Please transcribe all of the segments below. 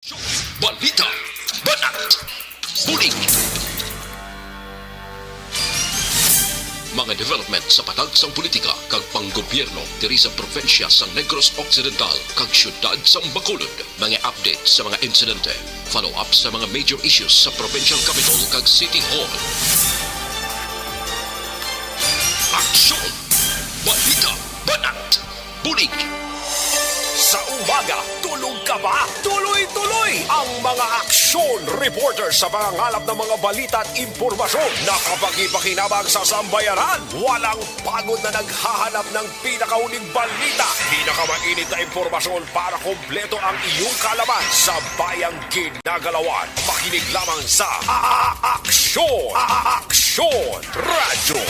Balita, banat, huling. Mga development sa patagsang politika kag panggobyerno diri sa probinsya sa Negros Occidental kag syudad sa Bacolod. Mga update sa mga insidente, follow up sa mga major issues sa provincial capital kag City Hall. Aksyon! Balita, banat, bulig. Sa umaga, tulog ka ba? Tuloy-tuloy ang mga aksyon reporter sa mga ngalap ng mga balita at impormasyon na kapag-ipakinabang sa sambayanan. Walang pagod na naghahanap ng pinakauling balita. Pinakamainit na impormasyon para kompleto ang iyong kalaman sa bayang ginagalawan. Makinig lamang sa Aksyon! Aksyon Radyo!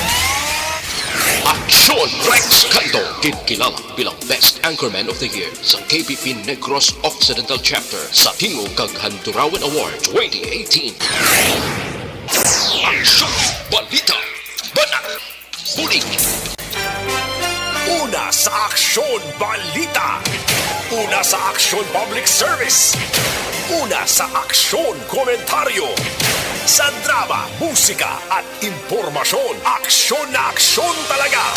Aksyon! Rex Canto, kilala bilang Best Anchorman of the Year sa KPP Negros Occidental Chapter sa Tingog kag Handurawan Award 2018. Aksyon! Balita! Banat! Huling! Una sa Aksyon Balita. Una sa Aksyon Public Service. Una sa Aksyon Komentaryo. Sa drama, musika at impormasyon, aksyon na aksyon talaga.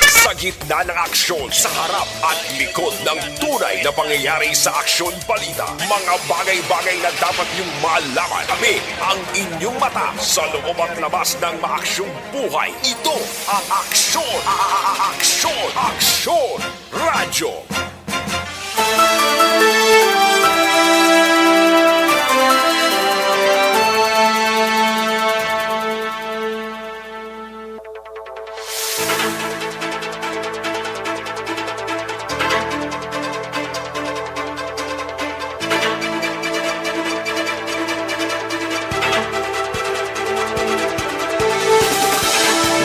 Sa gitna ng aksyon, sa harap at likod ng tunay na pangyayari sa Aksyon Balita, mga bagay-bagay na dapat niyong malaman. Kami ang inyong mata sa loob at labas ng maaksyong buhay. Ito ang Aksyon! Aksyon! Aksyon! Radyo!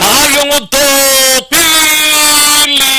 Maayong udto Pilipinas!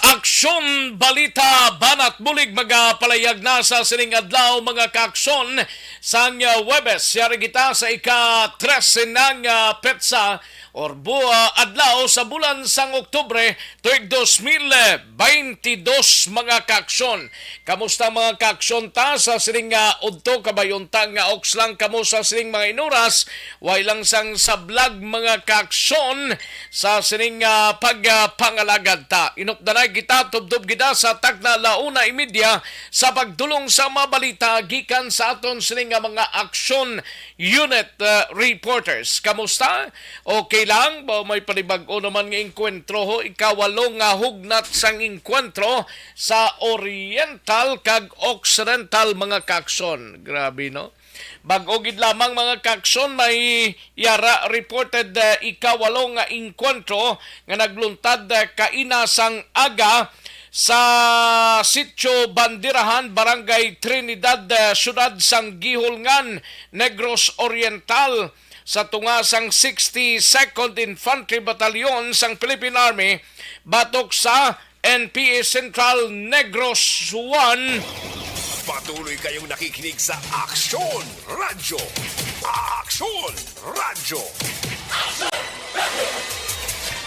Aksyon Balita Banat Bulig magapalayag na sa sining adlaw mga kaaksyon sang Webes. Yari kita sa ika-13 ng petsa or buwa adlaw sa bulan sang Oktubre tuig 2022 mga kaaksyon. Kamusta mga kaaksyon ta sa sining udto kabayunta nga okslang kamo sa sining mga inuras way lang sang sablag mga kaaksyon sa sining pagpangalagad ta. Inupdanay kita tubdob kita sa tagna launa imedya sa pagdulong sa mga balita gikan sa aton sining mga aksyon unit reporters. Kamusta? Okay lang ba may panibag-o naman nga inkwentro ho ikawalo nga hugnat sang inkwentro sa Oriental kag Occidental mga kaaksyon. Grabe no? Bag-o gid lamang mga kaaksyon may yara reported ikawalo nga inkwentro nga nagluntad kaina sang aga sa Sitio Bandirahan, Barangay Trinidad, Syudad sang Gihulngan, Negros Oriental sa tunga sang 62nd Infantry Battalion sang Philippine Army batok sa NPA Central Negros 1. Patuloy kayong nakikinig sa Aksyon Radyo. Aksyon Radyo.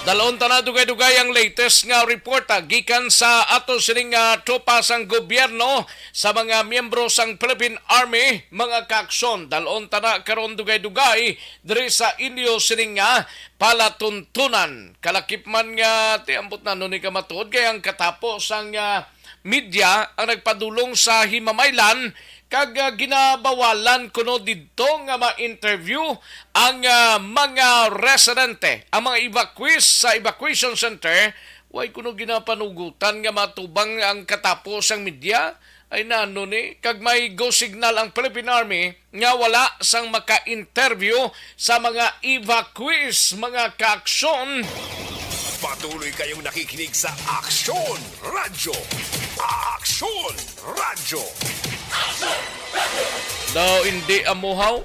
Dalon ta na dugay-dugay ang latest nga report gikan sa ato sining tropa sang gobyerno sa mga miyembro sang Philippine Army mga kaaksyon. Dalon ta na karon dugay-dugay diri sa inyo sining palatuntunan. Kalakip man nga tiambot na nun ni kamatuod kay ang katapos ang media ang nagpadulong sa Himamaylan kag ginabawalan kuno didto nga ma-interview ang mga residente, ang mga evacuees sa evacuation center. Way kuno ginapanugutan nga matubang ang katapos ang media ay nano ni kag may go signal ang Philippine Army nga wala sang maka-interview sa mga evacuees mga kaaksyon. Patuloy kayong nakikinig sa Aksyon Radyo. Aksyon Radyo. Daw hindi amuhaw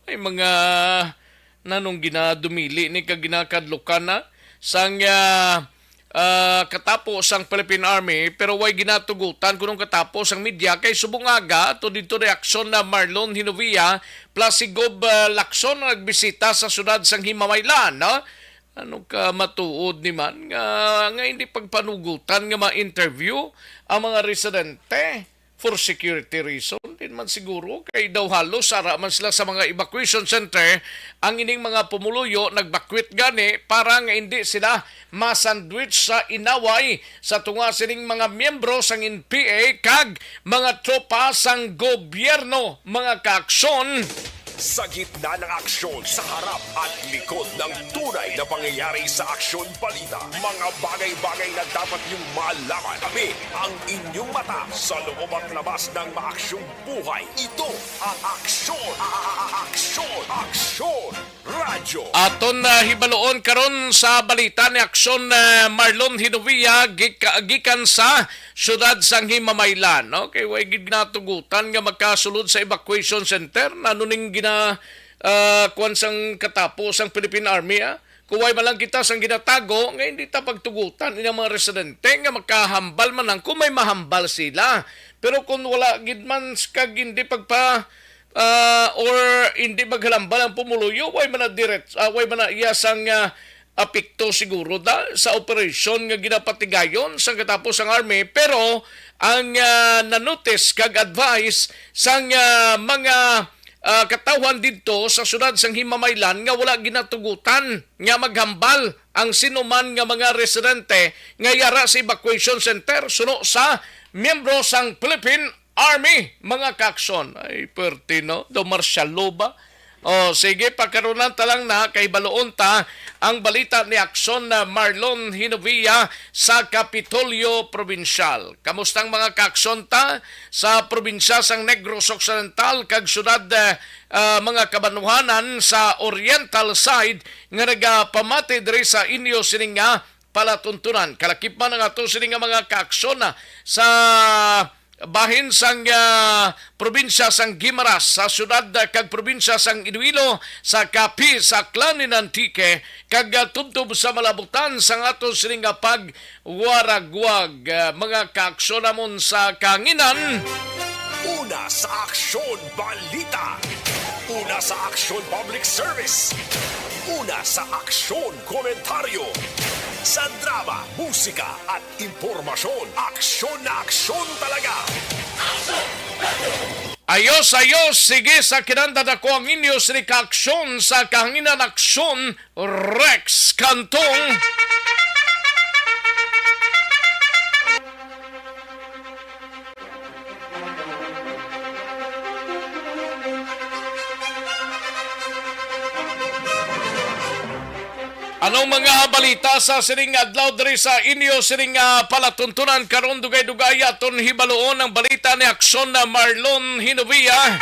ay mga nanong ginadumili ni kag ginakadlukan na sang katapos ang Philippine Army pero way ginatugutan kunong katapos ang media kay subungaga to dito reaksyon na Marlon Hinovia plus si Gob Lacson na nagbisita sa syudad sang Himamaylan no? Ano ka matuod ni man nga hindi pagpanugutan nga ma-interview ang mga residente for security reason din man siguro kay daw halos sara man sila sa mga evacuation center ang ining mga pumuluyo nagbakwit gani para nga hindi sila masandwich sa inaway sa tunga sining mga miyembro sang NPA kag mga tropa sang gobyerno mga kaaksyon. Sa gitna ng aksyon, sa harap at likod ng tunay na pangyayari sa Aksyon Balita, mga bagay-bagay na dapat niyong malaman. Kami ang inyong mata sa loob at labas ng maaksyong buhay. Ito ang Aksyon! Aksyon! Radyo! Aton na hibaloon karon sa balita ni Aksyon Marlon Hinovia gikan sa syudad sang Himamaylan. Okay, way gid natugutan nga magkasulod sa evacuation center nanuning kuwan sang katapos ang Philippine Army. Kuway man lang kita sang ginatago nga hindi ta pagtugutan ilang mga residente nga makahambal man lang kung may mahambal sila. Pero kung wala gid man kag hindi pagpa or hindi maghalambal ang pumuluyo, way man na iya sang apekto siguro sa operasyon nga ginapatigayon sa katapos ang army. Pero ang nanotice kag advice sang mga katawan dito sa syudad sang Himamaylan nga wala ginatugutan nga maghambal ang sinuman nga mga residente nga yara sa evacuation center suno sa miyembro sang Philippine Army mga kaaksyon. Ay perti no, do martial law ba? O sige, pagkaroon talang na kay baloon ta ang balita ni Aksyon na Marlon Hinovia sa Kapitolyo Provincial. Kamustang mga kaaksyon ta sa probinsya sang Negros Occidental kag syudad mga kabanuhanan sa oriental side nga nagapamati diri sa inyo sining nga palatuntunan. Kalakip man nga ato sining nga mga kaaksyon na sa bahin sang probinsya sang Guimaras sa syudad kag probinsya sang Iloilo sa Capi sa Klanin Antique kag tubtob sa malabutan sang aton sining pagwaragwag mga kaaksyon namon sa kanginan. Una sa Aksyon Balita. Una sa Aksyon Public Service. Una sa Aksyon Komentaryo. Sa drama, musika at impormasyon, aksyon na aksyon talaga. Ayos, sige sa kinandad ako ang inyo sini kaaksyon sa kahanginan aksyon Rex Cantong. Anong mga balita sa sining adlaw diri sa inyo sining palatuntunan karon dugay-dugay aton hibaloon ang balita ni Aksyon na Marlon Hinovia.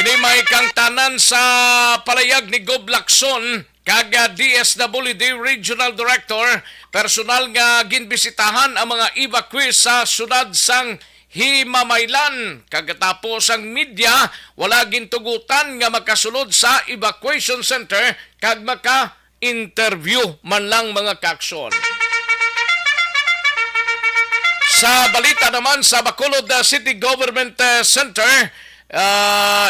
Ini may kang tanan sa palayag ni Gob Lacson kag DSWD Regional Director personal nga ginbisitahan ang mga evacuees sa syudad sang Himamaylan. Kagatapos ang media, wala gintugutan nga makasulod sa evacuation center kag maka-interview man lang mga kaaksyon. Sa balita naman sa Bacolod City Government Center,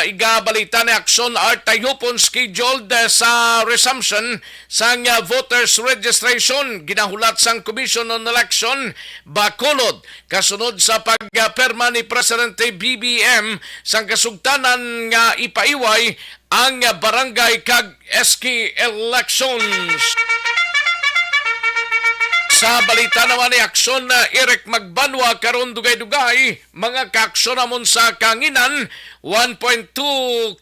igabalita ni Aksyon artayupon scheduled sa resumption sang voters registration ginahulat sang Commission on Election Bacolod kasunod sa pagperma ni Presidente BBM sang kasugtanan nga ipaiway ang barangay kag SK elections. Sa balita naman ni Aksyon na Eric Magbanwa karon dugay-dugay mga kaaksyon namon sa kanginan 1.2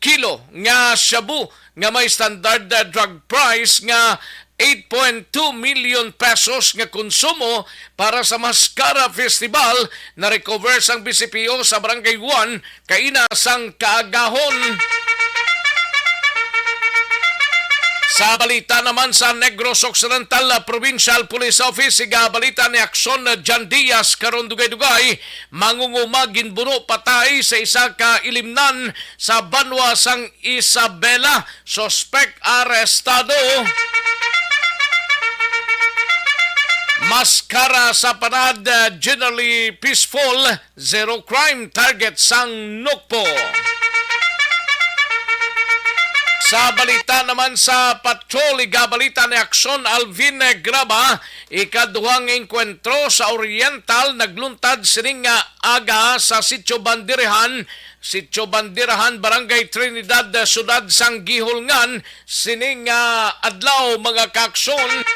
kilo nga shabu nga may standard drug price nga 8.2 million pesos nga konsumo para sa Mascara Festival na recover sang BCPO sa Barangay 1 kaina sang Kaagahon. Sa balita naman sa Negros Occidental Provincial Police Office, balita ni Aksyon na John Diaz karon dugay-dugay mangunguma ginbuno patay sa isa ka ilimnan sa banwa sang Isabela. Suspect arestado. Maskara sa panad generally peaceful, zero crime target sang Nukpo. Sa balita naman sa patrol, igabalita ni Aksyon Alvin Graba, ikaduhang enkwentro sa Oriental, nagluntad sining aga sa Sitio Bandirahan, Barangay Trinidad, Sudad sang Gihulngan, sining adlaw mga kaaksyon.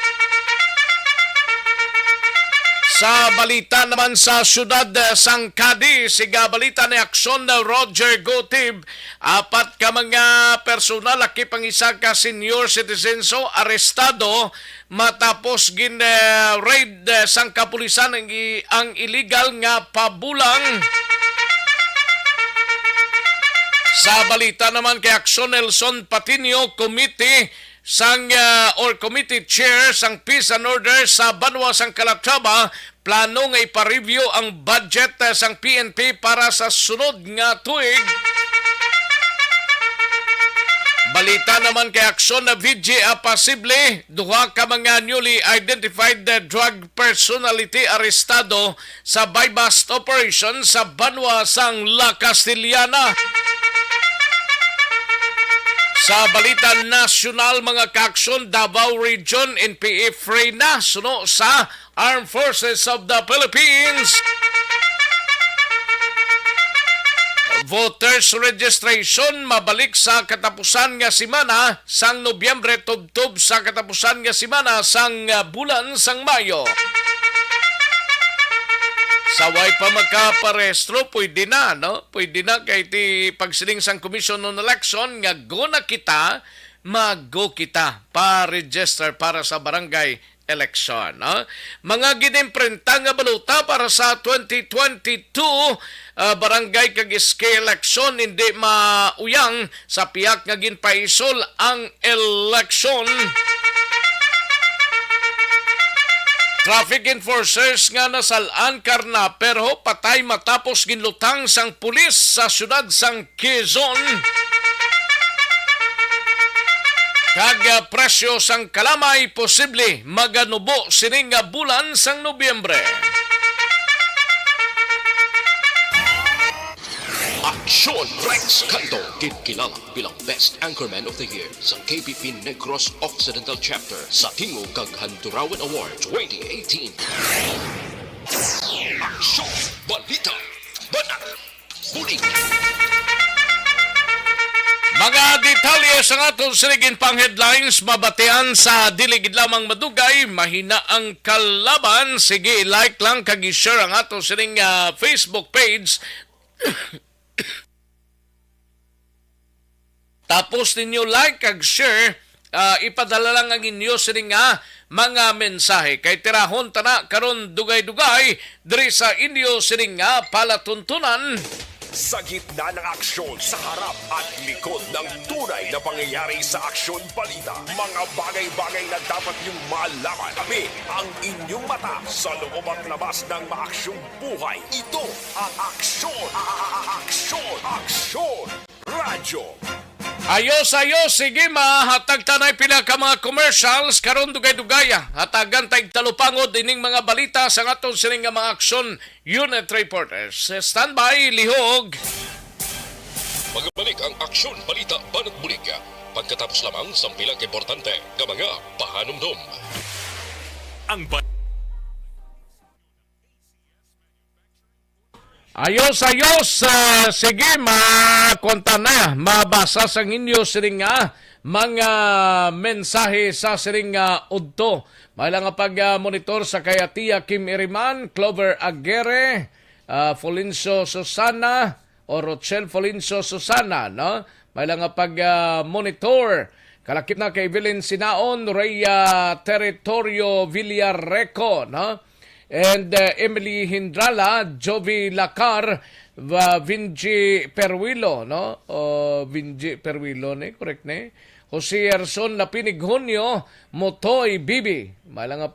Sa balita naman sa syudad sang Cadiz, sigabalita ni Aksyon na Roger Gotib, apat ka mga personal, laki pang isa ka senior citizen so arestado matapos raid sang kapulisan ang illegal nga pabulang. Sa balita naman kay Aksyon Nelson Patino, committee chair sang Peace and Order sa Banwa sang Calatrava, plano nga ipa-review ang budget sang PNP para sa sunod nga tuig. Balita naman kay Aksyon na VG Apasible, duha ka mga newly identified drug personality arestado sa buy-bust operation sa Banwa sang La Castillana. Sa balita nasyonal mga kaaksyon, Davao Region NPA free na suno sa Armed Forces of the Philippines. Voters registration mabalik sa katapusan nga semana sang Nobyembre tubtob sa katapusan nga semana sang bulan sang Mayo. Sa way pa magkaparehistro, pwede na, no? Pwede na kay ti pagsiling sang Commission on Election nga go na kita, mag-go kita pa-register para sa barangay election. No? Mga ginimprenta nga baluta para sa 2022 barangay kag iske election, hindi mauyang sa piyak nga ginpaisol ang election. Traffic enforcers nga nasalaan karna pero patay matapos ginlutang sang pulis sa syudad sang Quezon. Kag presyo sang kalamay posible maganubo sining bulan sang Nobyembre. Aksyon Rex Canto, kinkilala bilang Best Anchorman of the Year sa KPP Negros Occidental Chapter sa Tingog kag Handurawan Award 2018. Aksyon Balita Banat Bulig. Mga detalye sa atong sinigin pang headlines, mabatian sa diligid lamang madugay, mahina ang kalaban. Sige, like lang kag i-share ang atong sining Facebook page. Tapos ninyo like kag share, ipadala lang ang inyo sining mga mensahe. Kay tirahon tana karon dugay-dugay diri sa inyo sining palatuntunan. Sa gitna ng aksyon, sa harap at likod ng tunay na pangyayari sa Aksyon Balita, mga bagay-bagay na dapat niyong malaman. Kami ang inyong mata sa loob at labas ng maaksyong buhay. Ito ang Aksyon! Aksyon! Radyo! Ayos, sige mahatag tanay pila ka mga commercials karon dugay-dugay. Hatagan tayong talupangod ining mga balita sa atong sining mga aksyon unit reporters. Standby, lihog. Magbalik ang Aksyon Balita Banat Bulig pagkatapos lamang sa pilang importante nga mga pahanumdum. Ang Ayos, sige, makonta na, mabasa sa inyo siring mga mensahe sa siring udto. May lang pag-monitor sa kaya Tia Kim Iriman, Clover Aguirre, Folinso Susana, o Rochelle Folinso Susana, no? May lang pag-monitor, kalakip na kay Evelyn Sinaon, Rhea Territorio Villareco, no? And Emily Hindrala, Jovi Lacar, Vinci Perwilo, no? Vinci Perwilo, correct ne? Jose Erson Lapinig Junio, Motoy Bibi. Malang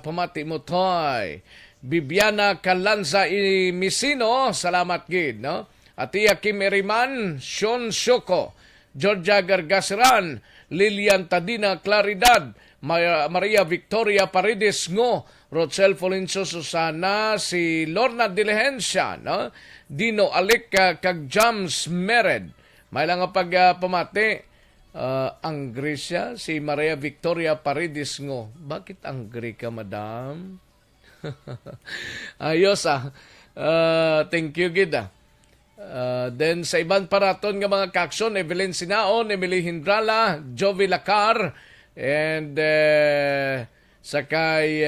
pamati Motoy. Bibiana Calanza Misino, salamat gid, no? Atia Kim Eriman, Sean Shoko, Georgia Gargasiran, Lilian Tadina Claridad, Maria Victoria Paredes Ngo, Rochelle Folinso Susana, si Lorna Diligencia, no? Dino Alec kag Jams Mered. May lang pamati angry siya. Si Maria Victoria Paredes ngo, bakit angry ka, madam? Ayos thank you gid then sa ibang paraton nga mga kaksyon, Evelyn Sinaon, Emily Hindrala, Jovi Lacar, and sakay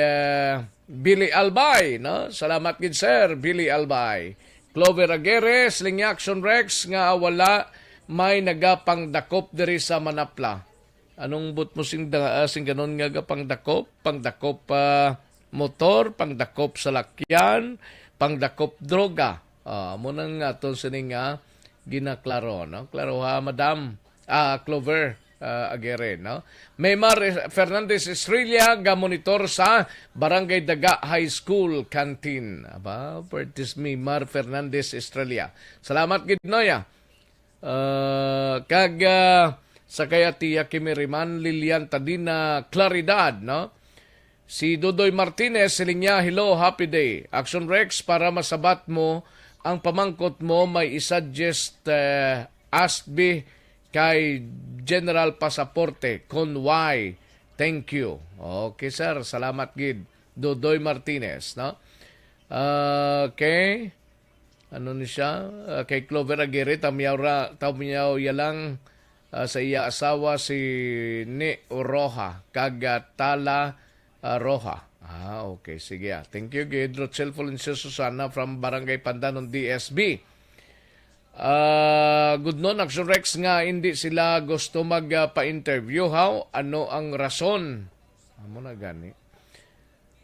Billy Albay, no? Salamat gid sir, Billy Albay. Clover Aguirre, Sling Action Rex nga wala may nagapangdakop diri sa Manapla. Anong but mo sing ganon nga pangdakop? Pangdakop motor, pangdakop salakyan, pangdakop droga. Muna nga ito sining ginaklaro. No? Klaro ha, Madam Clover Aguirre. No? Maymar Fernandez Estrella, monitor sa Barangay Daga High School Canteen. Aba, Pertis Maymar Fernandez Estrella. Salamat, Gidnoya. Sa kaya tiya Kimiriman Lilian Tadina Claridad, no? Si Dodoy Martinez siling niya, hello, happy day. Action Rex, para masabat mo ang pamangkot mo, may isuggest ASB kay General Pasaporte con why. Thank you. Okay sir, salamat gid. Dodoy Martinez, no? Okay. Ano ni siya? Kay Clover Aguirre, tamiyaw yalang sa iya asawa si Ni Roja, Kagatala Roja. Okay, sige. Thank you, Gid. Rochelle Fulgencio Susana from Barangay Pandanon, DSB. Good noon, Action Rex nga hindi sila gusto magpa-interview. How? Ano ang rason? Amo na gani.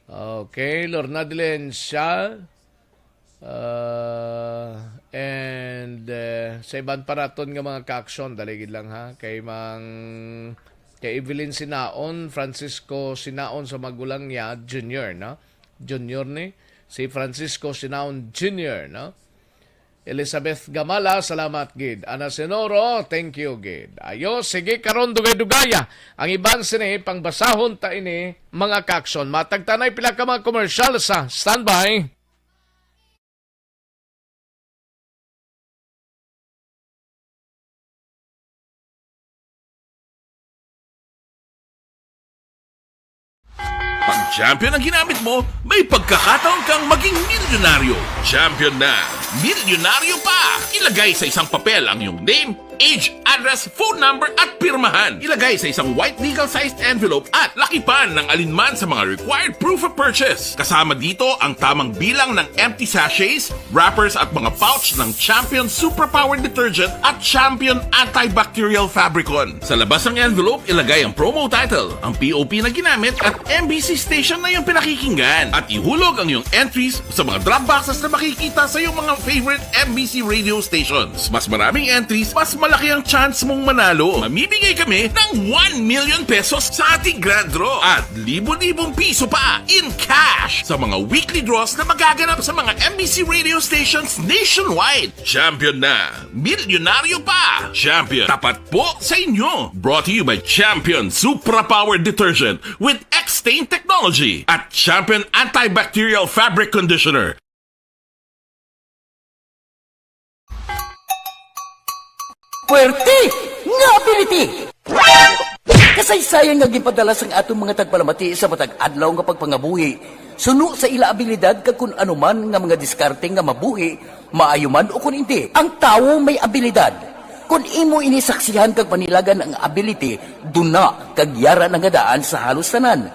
Okay, Lorna Dilencia. And sa ibang paraton nga mga ka-aksyon, daligid lang ha, kay Evelyn Sinaon, Francisco Sinaon sa magulang niya, Junior, no? Junior ni, si Francisco Sinaon Junior, no? Elizabeth Gamala, salamat gid. Ana Senoro, thank you gid. Ayo, sige karon dugay-dugaya. Ang iban sini pangbasahon ta ini mga ka-aksyon. Matagtanay pila ka mga commercial sa standby. Pag champion ang ginamit mo, may pagkakataon kang maging milyonaryo. Champion na, milyonaryo pa! Ilagay sa isang papel ang iyong name, age, address, phone number at pirmahan. Ilagay sa isang white legal-sized envelope at lakipan ng alinman sa mga required proof of purchase. Kasama dito ang tamang bilang ng empty sachets, wrappers at mga pouch ng Champion Superpower Detergent at Champion Antibacterial Fabricon. Sa labas ng envelope, ilagay ang promo title, ang POP na ginamit at MBC station na yung pinakikinggan. At ihulog ang iyong entries sa mga drop boxes na makikita sa iyong mga favorite MBC radio stations. Mas maraming entries, mas malaki ang chance mong manalo. Mamimigay kami ng 1 million pesos sa ating grand draw at libo-libong piso pa in cash sa mga weekly draws na magaganap sa mga MBC radio stations nationwide. Champion na, milyonaryo pa. Champion, tapat po sa inyo. Brought to you by Champion Supra Power Detergent with X-Stain Technology at Champion Antibacterial Fabric Conditioner. Puwerte nga ability! Kasaysayan nga gipadala sang atong mga tagpalamati sa matag adlaw nga pagpangabuhi. Suno sa ila abilidad kag kun anuman nga mga diskarte nga mabuhi, maayo man o kun hindi. Ang tawo may abilidad. Kung imo inisaksihan kag panilagan ang ability, duna kag yara nga daan sa halos tanan.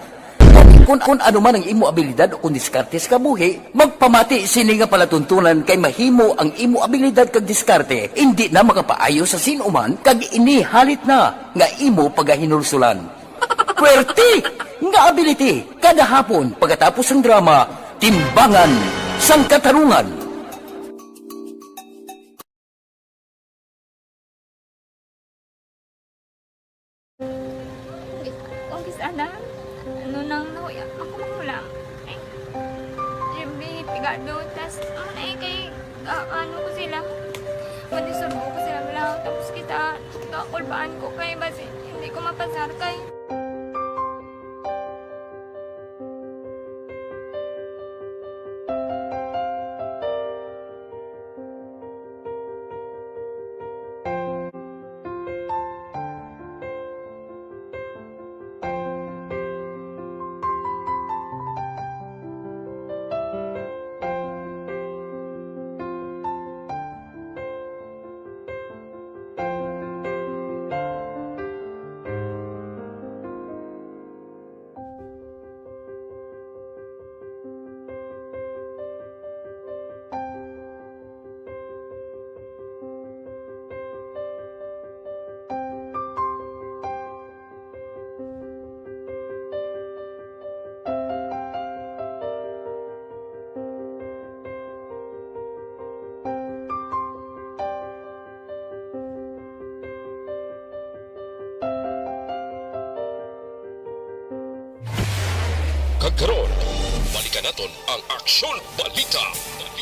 Kung ano man ang imo abilidad o kung diskarte sa kabuhi, magpamati sini nga palatuntunan kay mahimo ang imo abilidad kag diskarte, hindi na makapaayo sa sinuman kag inihalit na nga imo pagahinulsulan. Puwerte nga ability, kada hapon pagkatapos ng drama, Timbangan sang Katarungan. Sana, ano nang nahuya, ako mangulang. Eh, siyempre, pigado, tas, kay, ano ko sila, manisurbo ko sila lang, tapos kita, kakulbaan ko kay, basi, hindi ko mapasar kay. Kagkaroon, balikan naton ang Aksyon Balita.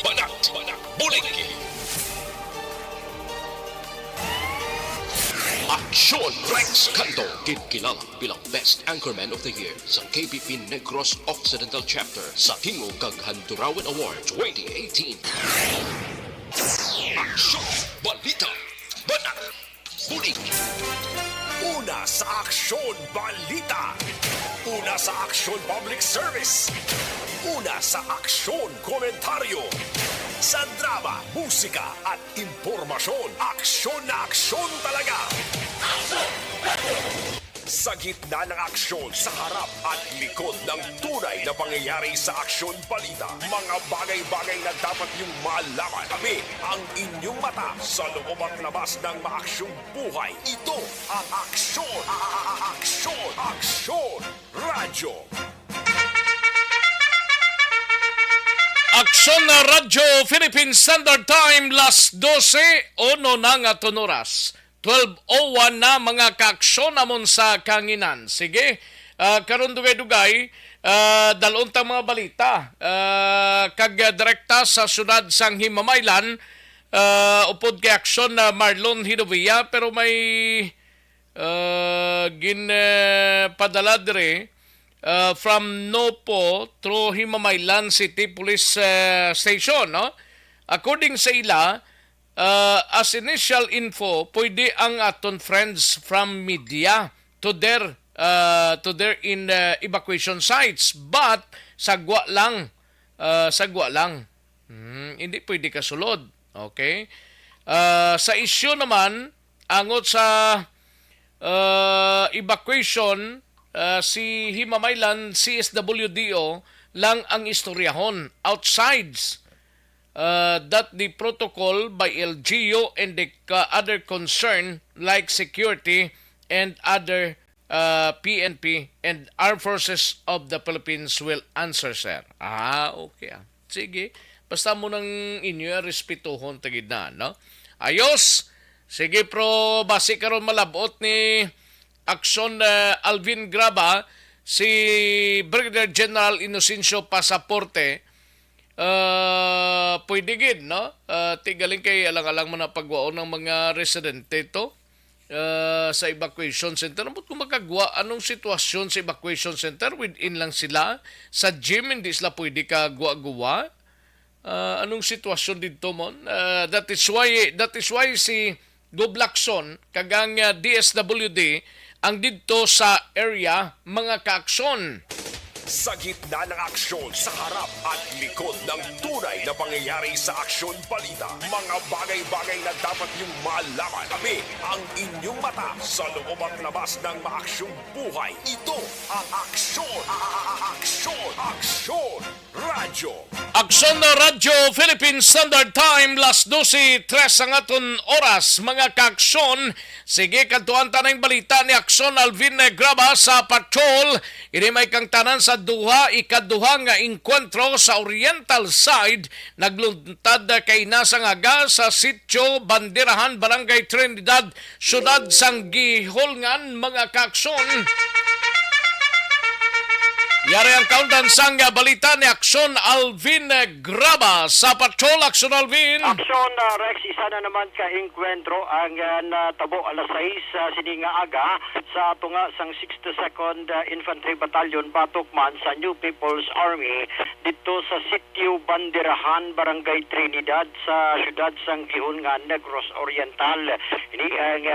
Banat, bulig. Aksyon Rex Canto, kinkilala bilang Best Anchorman of the Year sa KBP Negros Occidental Chapter sa Tingog kag Handurawan Award 2018. Aksyon Balita. Banat, bulig. Una sa Aksyon Balita. Una sa Aksyon Public Service. Una sa Aksyon Komentaryo. Sa drama, musika at impormasyon, aksyon na aksyon talaga. Sa gitna ng aksyon, sa harap at likod ng tunay na pangyayari sa Aksyon Balita, mga bagay-bagay na dapat niyong malaman. Kami ang inyong mata sa loob at labas ng maaksyong buhay. Ito ang Aksyon! Aksyon! Aksyon! Radyo! Aksyon na Radyo Philippine Standard Time las 12 ono na nga tonoras. 12:01 na mga kaaksyon namon sa kanginan. Sige, karon dugay-dugay dalon ta mga balita. Kag direkta sa syudad sang Himamaylan upod kay aksyon na Marlon Hinovia pero may padala dire from Nopo through Himamaylan City Police Station, no? According sa ila, as initial info, pwede ang aton friends from media to their evacuation sites, but sagwa lang. Hindi pwede kasulod. Okay? Sa issue naman, angot sa evacuation, si Himamaylan CSWDO lang ang istoryahon outsides that the protocol by LGU and the other concern like security and other PNP and Armed Forces of the Philippines will answer, sir. Okay. Sige. Basta mo nang inyo respetuhon tagid na, no? Ayos. Sige, pro base karon malabot ni Aksyon Alvin Graba, si Brigadier General Inocencio Pasaporte, pwede gid, no? Tigaling kay alang-alang mo na pagwaon ng mga residente ito sa evacuation center. Nabot kung makagwa, anong sitwasyon sa evacuation center? Within lang sila. Sa gym, hindi sila pwede kagwa-guwa. Anong sitwasyon dito mo? That is why si Goblakson, kagang DSWD, ang dito sa area mga kaaksyon. Sa gitna ng aksyon, sa harap at likod ng tunay na pangyayari sa Aksyon Balita, mga bagay-bagay na dapat niyong malaman. Kami ang inyong mata sa loob at labas ng maaksyong buhay. Ito ang Aksyon! Aksyon! Aksyon! Radyo! Aksyon na Radyo Philippine Standard Time las 12:03 ang aton oras mga kaaksyon. Sige, kantuan tanang balita ni Aksyon Alvin Graba sa patrol. Ini may kang tanan sa ikaduha nga inkwentro sa Oriental Side. Nagluntad kay nasa ngaga sa Sitio Bandirahan, Barangay Trinidad, Syudad sang Giholngan mga kaaksyon. Yari ang countdown sang balita ni Aksyon Alvin Graba sa patrol. Aksyon Alvin. Aksyon Rex, isa na naman ka inkwentro ang natabo alas 6 sininga aga sa ato nga sang 62nd Infantry Battalion Batukman sa New People's Army dito sa Sitio Bandirahan, Barangay Trinidad sa syudad sang Gihungan, Negros Oriental. Ini ang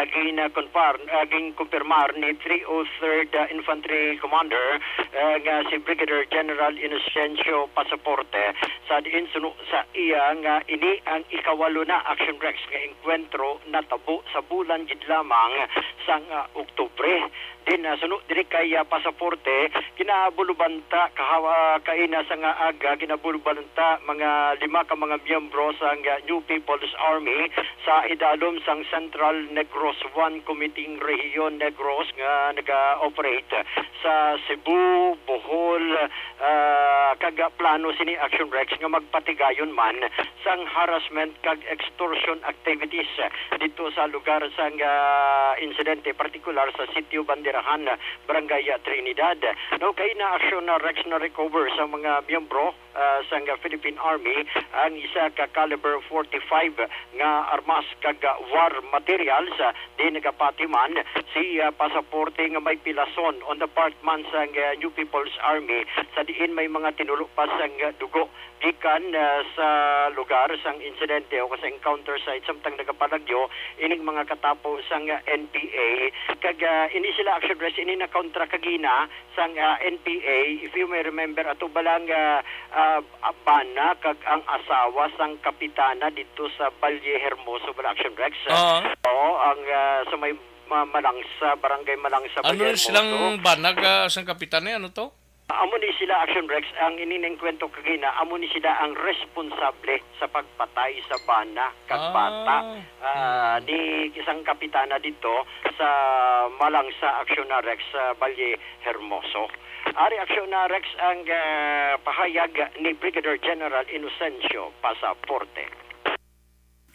kumpirmar ni 303rd Infantry Commander si Brigadier General Inocencio Pasaporte sa diin suno sa iya nga ini ang ikawalo na Action Rex nga enkwentro na tabo sa bulan gid lamang sang Oktubre. Din suno diri kay Pasaporte kinabulubanta kaina sa nga aga kinabulubanta mga 5 ka mga miyembro sa New People's Army sa idalom sang Central Negros 1 Committing Region Negros nga naga-operate sa Cebu, Bohol, kaga plano sini Action Rex nga magpatigayon man sang harassment kag extortion activities dito sa lugar sang insidente, particular sa Sitio Bandirahan Bandirahan, Barangay Trinidad. No, kay na aksyon na Rex na recover sa mga miyembro sa Philippine Army ang isa ka caliber 45 nga armas kag war materials di nagapatiman si pasaporte nga may pilason on the part man sa New People's Army sa diin may mga tinulo pa sang dugo gikan sa lugar sang insidente o sa encounter site samtang nagapalagyo ining mga katapo sang NPA kag ini sila action dress ini na kontra kagina sang NPA if you may remember ato balang bana kag ang asawa sang kapitana dito sa Valle Hermoso Action Rex ang sa may Malangsa barangay Malangsa Ano Valle Hermoso silang banag sang kapitan ano to? amo ni sila Action Rex ang ininengkwento kagina amo ni sila ang responsable sa pagpatay sa bana kag bata ni isang kapitana dito sa Malangsa Action Rex sa Valle Hermoso. Ari Action Rex ang pahayag ni Brigadier General Inocencio Pasaporte.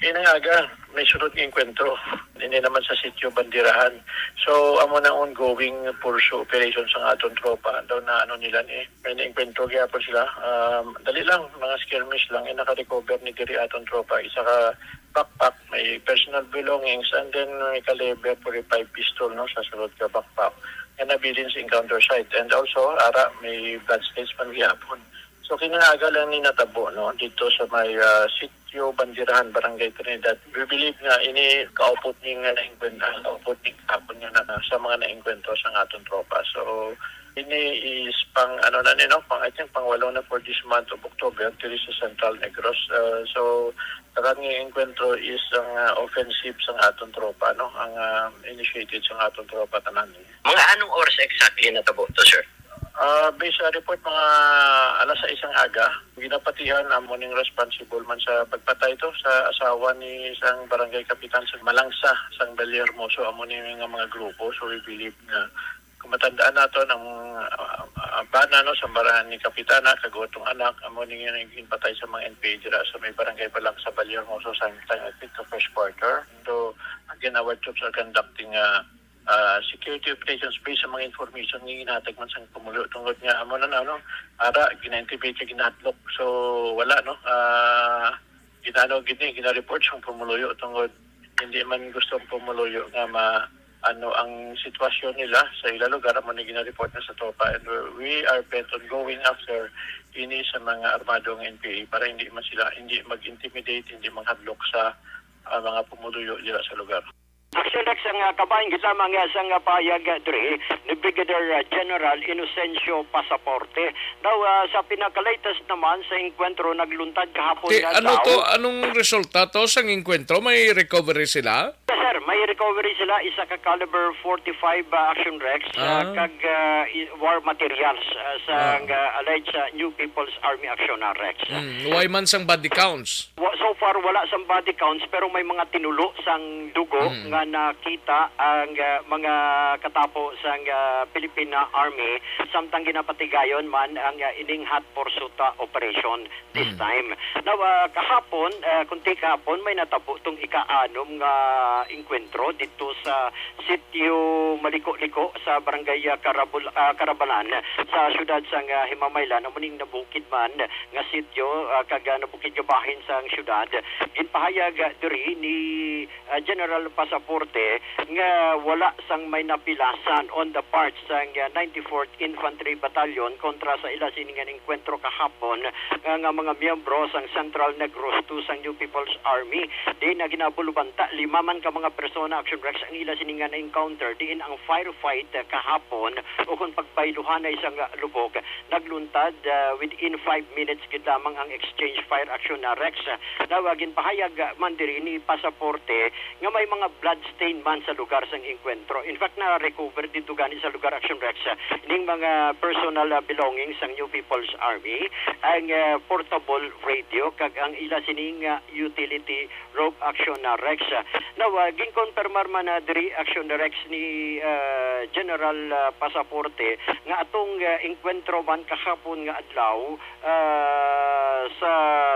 Inaga, may sunod ng kwentro. Hindi naman sa sitio Bandirahan. So, amo na ongoing pursue operation sa aton tropa. Daw na ano nila ni, may na-inkwentro kaya po sila. Dali lang, mga skirmish lang. Naka-recover ni diri aton tropa. Isa ka backpack, may personal belongings, and then may caliber 45 pistol no, sa sunod ka backpack. Yan nabilin sa encounter site. And also, ara, may blood stains man gihapon. So kinaaga lang ni natabo no dito sa may sitio Bandirahan Barangay Trinidad. We believe nga ini kaupot ni nga naingkwento, kaupot ni kapon nga na sa mga naingkwento sa aton tropa. So ini is pang ano na ni no, pang I think pang 8 na for this month of October diri sa Central Negros. So tagan nga enkwentro is ang offensive sa aton tropa no, ang initiated sa aton tropa tanan. Mga anong oras exactly natabo to, sir? Based sa report, mga alas 6 aga, ginapatihan ang morning responsible man sa pagpatay to sa asawa ni isang barangay kapitan sa Malangsa, sa Valle Hermoso, amo ni mga grupo. So we believe na kung matandaan nato ng bana no, sa barahan ni kapitana, kagotong anak, amo ni ginpatay sa mga NPA dira sa may barangay pa lang sa Valle Hermoso sa first quarter. So again, our troops are conducting security operations based sa mga information nga ginatag man sa pumulo tungod nga amo na ano ara gina-intibate ginatlok so wala no gina-report sa pumuluyo tungod hindi man gusto pumuluyo nga ano ang sitwasyon nila sa ilang lugar amo ni gina-report na sa tropa and we are bent on going after ini sa mga armadong NPA para hindi mag-intimidate hindi manghadlok sa mga pumuluyo dira sa lugar. Action Rex ang kabayan kasama nga sa payag diri ni Brigadier General Inocencio Pasaporte. Daw sa pinaka-latest naman sa enkwentro nagluntad kahapon nga ano to, anong resulta to sa enkwentro? May recovery sila? Yes, sir, may recovery sila isa ka caliber 45 Action Rex kag war materials sa alleged New People's Army Action Rex. Why man sang body counts? So far wala sang body counts pero may mga tinulo sang dugo nga nakita ang mga katapo sa Philippine Army samtang ginapatigayon man ang ining hot pursuit operation this time. Now kahapon, kunti kahapon may natabo tong ika-anom nga enkwentro dito sa sitio Maliko-liko sa barangay Carabalan sa syudad sa Himamaylan amuning nabukid man nga sitio kag nabukid gabahin sa syudad. Ginpahayag diri ni General Pasaporte nga wala sang may napilasan on the parts sang 94th Infantry Battalion kontra sa ila siningan enkwentro kahapon nga mga miyembro sang Central Negros 2 sang New People's Army. Di na ginabulubanta 5 man ka mga persona Action Rex ang ila siningan encounter diin ang firefight kahapon o kung pagpailuhan ay isang lubog nagluntad within 5 minutes gid lamang ang exchange fire Action Rex. Nawagin pahayag man diri ni Pasaporte nga may mga blood stain man sa lugar sang enkwentro. In fact, na-recover dito gani sa lugar Action Rex ning mga personal belongings sang New People's Army, ang portable radio kag ang ila sining utility rope Action Rex. Now, ginkonfirmar man na diri Action Rex ni General Pasaporte nga atong enkwentro man kahapon nga adlaw sa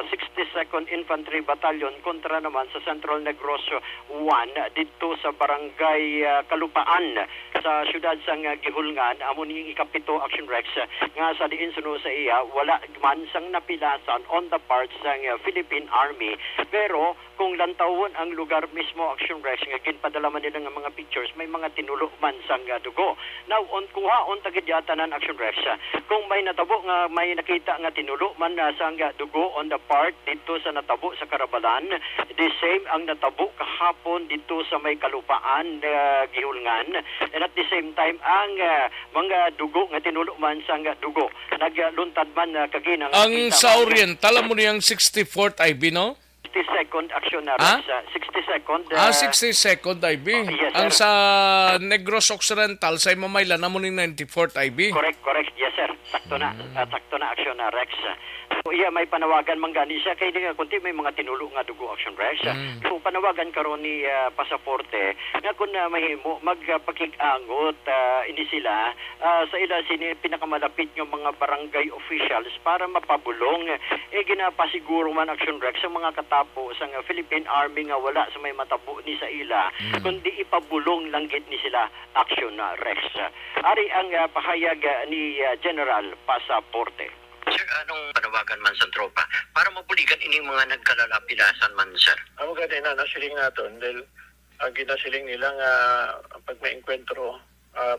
62nd Infantry Battalion kontra naman sa Central Negros 1 dito sa barangay Kalupaan sa syudad sang Gihulngan. Amo ning ikapito action Rex nga sa diin suno sa iya wala man sang napilasan on the part sang Philippine Army, pero kung lantawon ang lugar mismo action Rex nga ginpadala man nila nga mga pictures, may mga tinulo man sang dugo. Now on kuha on tagid yata nan action Rex kung may natabo nga may nakita nga tinulo man sang dugo on the part dito sa natabo sa Karabalan, the same ang natabo kahapon dito sa may Kalupaan Gihulngan, and at the same time ang mga dugo nga tinulo man sang dugo nagluntad man kaginang Ang sa Oriental mo niyang 64th IB, no? 60-second action na Ah? 60-second 60-second IB. yes, Ang sir. sa Negros Occidental, sa Mamayla, na mo ning 94th IB. Correct. Yes, sir. Sakto na action na Rex. So, iya may panawagan man gani siya kay nga kunti may mga tinulo nga dugo action Rex. So panawagan karon ni pasaporte nga kun mahimo magpakig-angot ini sila sa ila sini pinakamalapit nga mga barangay officials para mapabulong ginapasiguro man action Rex sa mga katapo sa Philippine Army nga wala sa may matabo ni sa ila kundi ipabulong langgit ni sila action Rex. Ari ang pahayag ni General Pasaporte. Sir, anong panawagan man sa tropa para mabuligan ining mga nagkalalapilasan man, sir? Amo gani na nasiling naton dahil ang ginasiling nila nga pag may enkwentro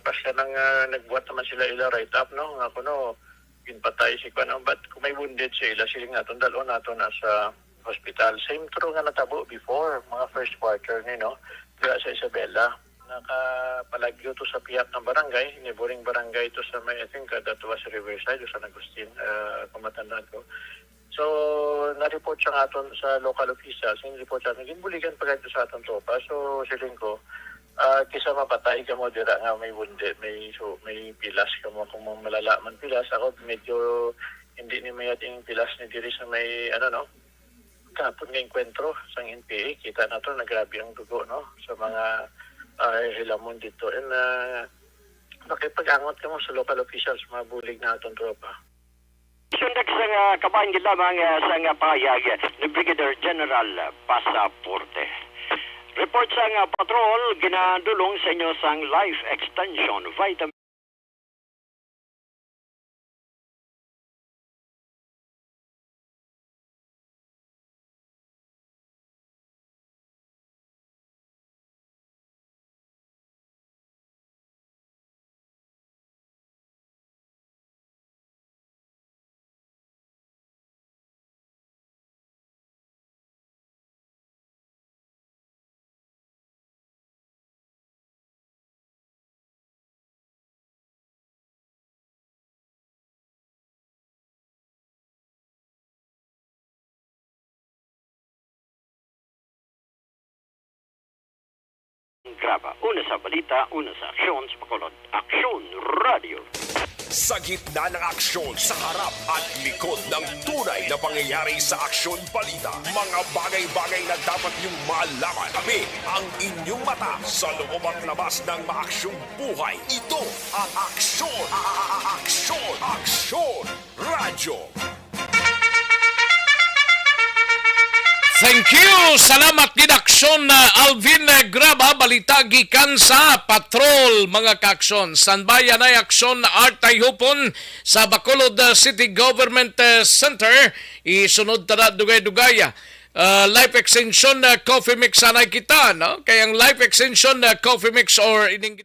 basta nang nagbuhat naman sila ila write up no nga kuno ginpatay si kuno but kung may wounded sila siling naton dalo nato na sa hospital. Same true nga natabo before mga first quarter ni no diya sa Isabela. Nakapalagyo to sa piyak ng barangay, neighboring barangay to sa may, I think that was Riverside o San Agustin, kumatandaan ko. So, na-report siya nga aton sa local officials, in-report siya, naging buligan pa ganito sa aton tropa. So, siling ko, kisa mapatay ka mo, dira nga may wounded, may pilas ka mo, kung malala man pilas, ako medyo hindi ni may ating pilas ni diri sa may, kapon nga enkwentro sa NPA, kita na to, nagrabe ang dugo, no, sa mga hilamon dito. And makipag-angot ka mo sa local officials, mabulig na itong tropa. Sundak sa kabahan gid lamang sa pahayag ni Brigadier General Pasaporte. Report sa patrol ginadulong sa inyo sang Life Extension Vitamin Graba. Una sa balita, una sa aksyon sa Bacolod. Aksyon Radio. Sa gitna ng aksyon, sa harap at likod ng tunay na pangyayari sa aksyon balita, mga bagay-bagay na dapat niyong malaman. Kami ang inyong mata sa loob at labas ng maaksyong buhay. Ito ang aksyon, aksyon, radyo. Thank you! Salamat gid aksyon na Alvin Graba, balita gikan sa patrol mga kaaksyon. Sanbayan ay aksyon na Artay Hupon sa Bacolod City Government Center. Isunod tara dugay-dugaya. Life Extension Coffee Mix sanay kita, no? Kaya ang Life Extension Coffee Mix or ining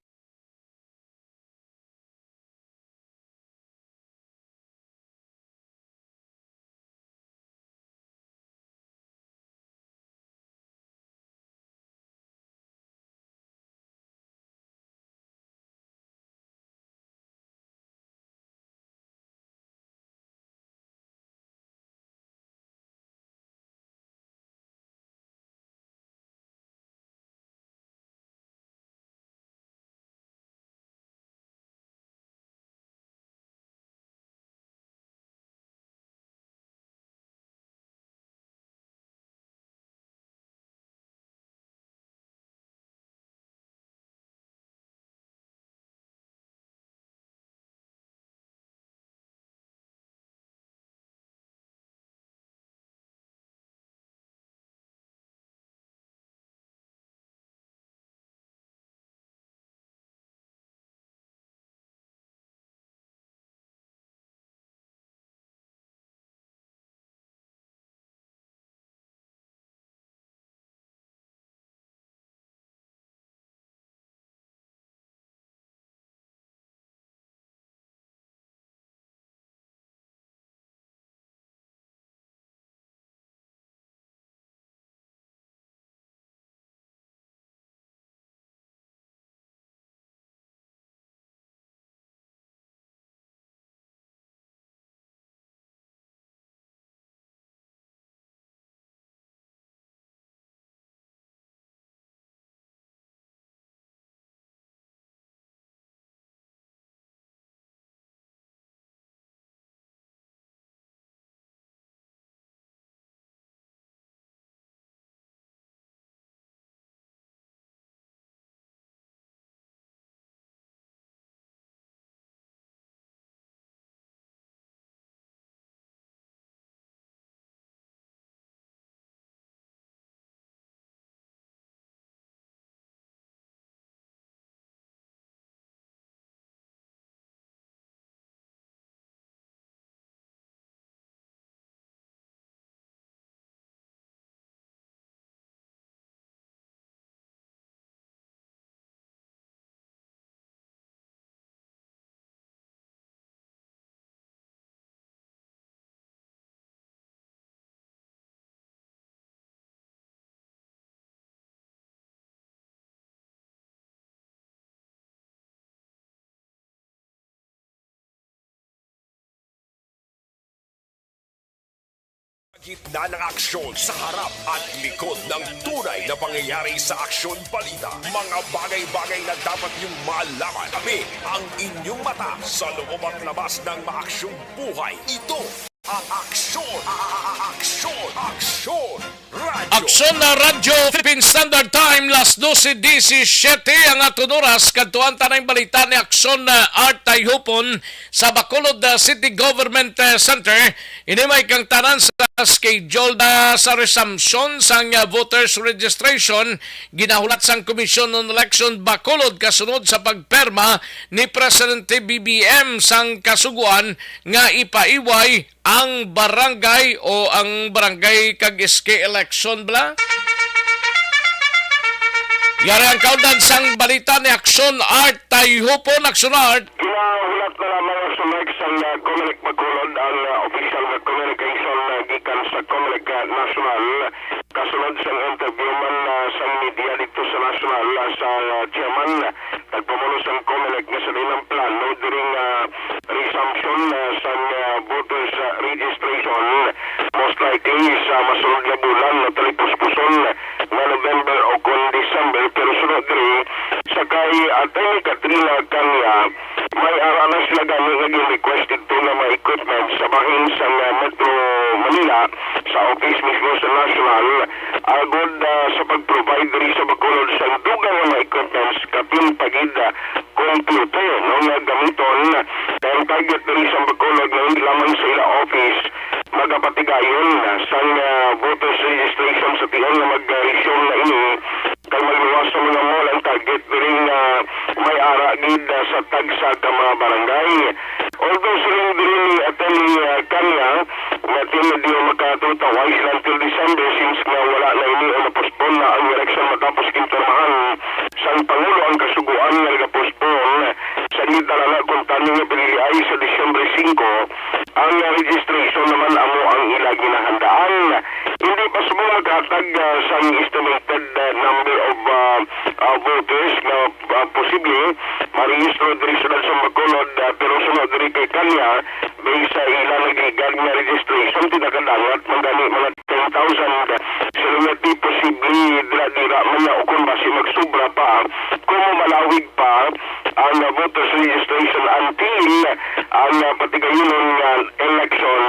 Gitna ng aksyon sa harap at likod ng tunay na pangyayari sa Aksyon Balita. Mga bagay-bagay na dapat niyong malaman. Kami ang inyong mata sa loob at labas ng maaksyong buhay. Ito ang Aksyon! Aksyon! Aksyon! Radyo! Aksyon na Radyo Philippine Standard Time las 12:17 ang aton oras kadtuan tanang balita ni Aksyon na Art Tayhupon sa Bacolod City Government Center. Ini may kang tanan sa schedule na sa resumption sang voters registration ginahulat sang Commission on Election Bacolod kasunod sa pagperma ni Presidente BBM sang kasuguan nga ipaiway ang barangay o ang barangay kag SK election bla. Yari ang kaudan sang balita ni Aksyon Art Tayhupon. Aksyon Art. Kinahulat na lamang sa Mike sa Comelec Bacolod ang official na communication gikan sa Comelec National kasunod sa interview man sa media dito sa National sa chairman nagpamuno sa Comelec nga sa ilang plano during resumption sa voters registration most likely sa masunod na bulan na talipos-puson na November o kung December pero sunod rin sakay Atty. Katrina Kanya may araw sila gano'n naging requested to na mga equipment sa bahin sa Metro Manila sa office mismo sa National agod sa pag-provide rin sa Bacolod sa dugang mga equipments kapin pagid computer no nga gamiton dahil target rin sa Bacolod na hindi lamang sa ila office magapatigayon sa voters registration sa tiyon na mag-resume na ini kay magluwas sa mga mall ang target rin may aragid sa tagsa ka mga barangay. Although silang din ni Atty. Kanya na tinadi makatutawais until December since nga wala na ini o napospon na ang election matapos kinturmahan sa Pangulo ang kasuguan nga nagapospon sa nitala na kung tanong nga piniliay sa December 5 ang registration naman amo ang ila ginahandaan. Hindi pa sumo maghatag sa estimated number of voters na posible marehistro diri sa Bacolod pero sunod diri kay Kanya based sa ilang nagigag na registration tinakadangat magani mga 10,000 sila di posible dira man na kung basi magsubra pa kung malawig pa ang voters registration until ang patigayon ng election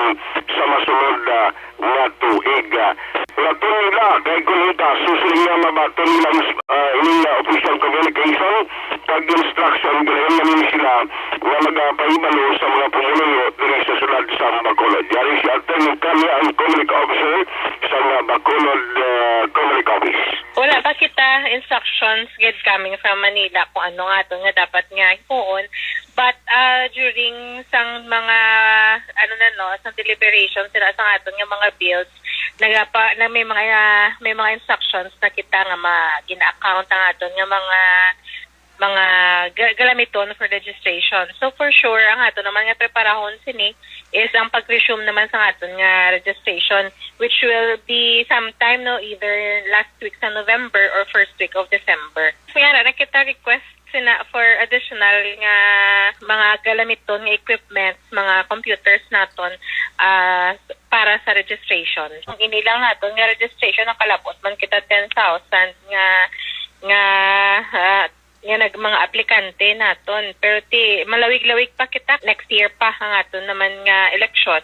sa masunod na tuig. Lato nila kay kung ita susunod nga mabato nilang ining official communication kag instruction ganahan namin sila nga magpaibalo sa mga pumunuyo diri sa sulad sa Bacolod. Yari si Atty. Kanya ang Comelec officer sa Bacolod Comelec office. Wala pa kita instructions get coming from Manila kung ano nga ito nga dapat nga ipuon. But during sang mga sang deliberation sila sa aton nga mga bills na may mga instructions na kita nga gina-account ang aton nga mga galamiton for registration. So for sure ang aton naman nga preparahon sini is ang pag-resume naman sa aton nga registration which will be sometime either last week sa November or first week of December. So yan na kita request sina for additional nga mga galamiton nga equipment, mga computers naton para sa registration. Ang inilang naton nga registration nakalapos man kita 10,000 nga mga aplikante naton pero malawig-lawig pa kita next year pa ang aton naman nga election.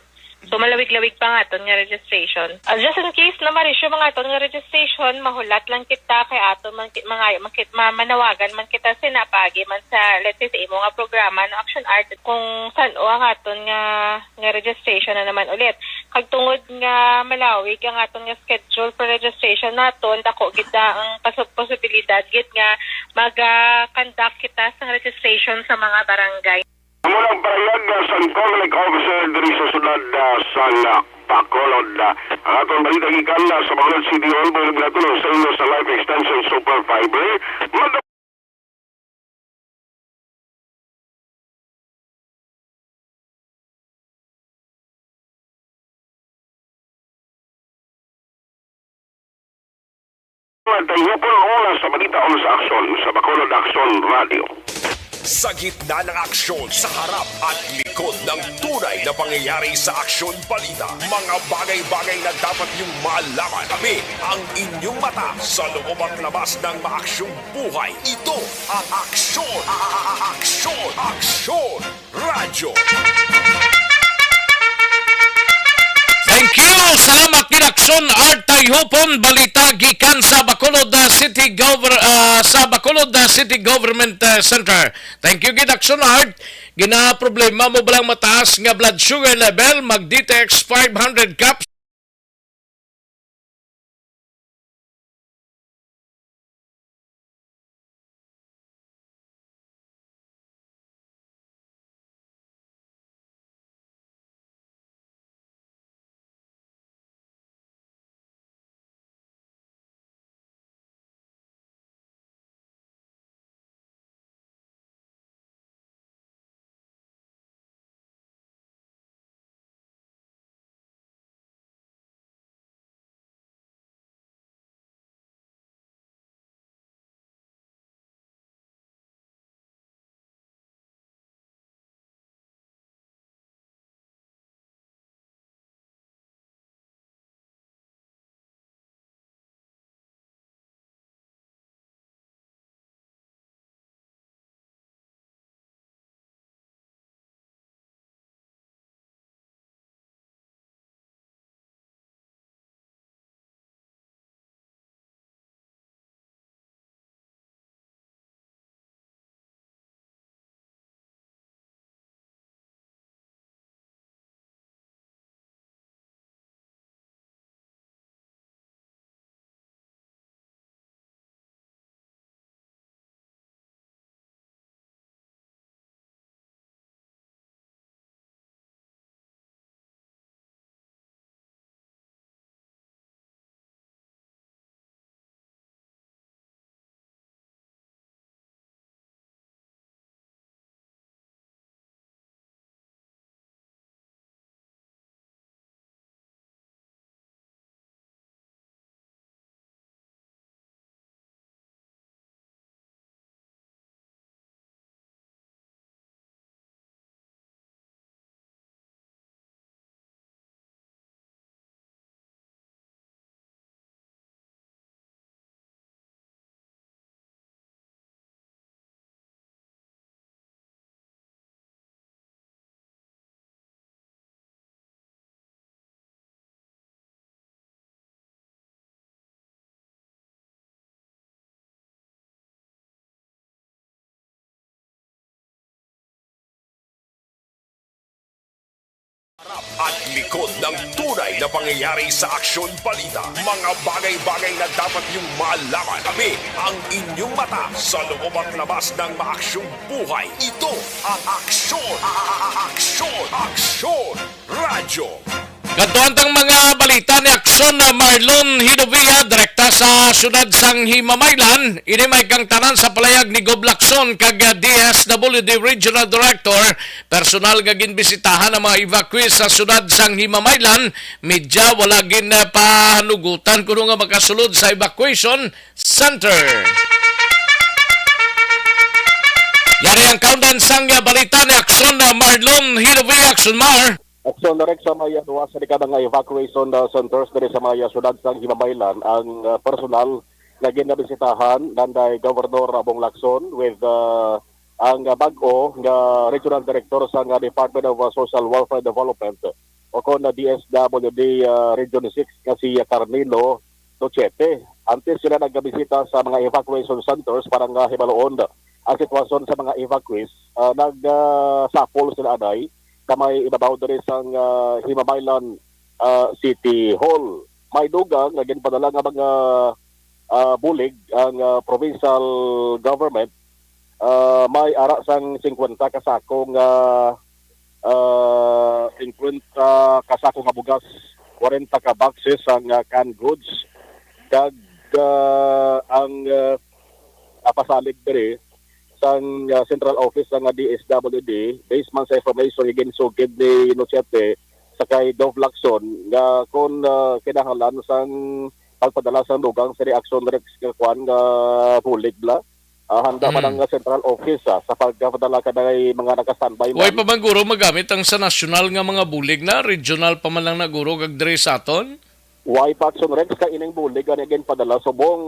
So malawig-lawig pa nga aton nga registration. Just in case na ma-resume mga aton nga registration, mahulat lang kita kay aton manawagan man kita sinapagi man sa let's say sa imo nga programa no Action Art kung saan o ang aton nga registration na naman ulit. Kag tungod nga malawig ang aton nga schedule for registration naton dako gid ang posibilidad gid nga mag-conduct kita sa registration sa mga barangay. Munang payag sa Comelec officer diri sa sulad sa Bacolod. Ang atong balita gikan sa Bacolod City Hall mo naglatulong sa inyo sa Life Extension Super Fiber. Tayhupon oras sa balita o sa aksyon sa Bacolod Action Radio. Sa gitna ng aksyon, sa harap at likod ng tunay na pangyayari sa aksyon balita. Mga bagay-bagay na dapat niyong malaman. Kami ang inyong mata sa loob at labas ng maaksyong buhay. Ito ang Aksyon! Aksyon! Aksyon! Radyo! Thank you. Salamat gid Aksyon Art Tayhupon balita gikan sa Bacolod City Government Center. Thank you gid Aksyon Art. Gina problema mo balang mataas nga blood sugar level, mag-Detox 500 caps. At likod ng tunay na pangyayari sa aksyon balita. Mga bagay-bagay na dapat niyong malaman. Kami ang inyong mata sa loob at labas ng maaksyong buhay. Ito ang Aksyon! Aksyon! Aksyon! Radyo! Katuantang mga balita ni Aksyon na Marlon Hidovia, direkta sa syudad sang Himamaylan, ini may kang tanan sa palayag ni Gob Lacson kag DSWD Regional Director, personal nga ginbisitahan ang mga evacuees sa syudad sang Himamaylan, medya wala gin pahanugutan kuno nga makasulod sa evacuation center. Yari ang countdown sang balita ni Aksyon na Marlon Hidovia. Aksyon Mar. Aksyon direct sa mga duwa sa likada nga evacuation centers dari sa mga syudad sang Himamaylan ang personal na ginabisitahan nanday Governor Bong Lacson with ang bag-o nga Regional Director sa Department of Social Welfare Development o kon na DSWD Region 6 nga si Carmelo Dochete. Antes sila nagbisita sa mga evacuation centers para nga hibaloon ang sitwasyon sa mga evacuees. Nagsapol sila aday kamay ibabaw diri sang Himamaylan City Hall. May dugang nga ginpadala nga mga bulig ang provincial government. May ara sang 50 kasako nga 50 kasako nga bugas, 40 ka boxes ang canned goods kag ang pasalig diri sang central office ng DSWD based man sa information ginsugid ni Nochete sa kay Dov Lacson nga kung kinahanglan sang pagpadala sang dugang sa reaction direct kwan nga bulig bla handa man ang central office sa pagpadala ka ng mga naka-standby Way pa man guro magamit ang sa national nga mga bulig na, regional pa man lang na guro kag diri sa aton? Why Paxson Rex ka ining bulig ani again padala subong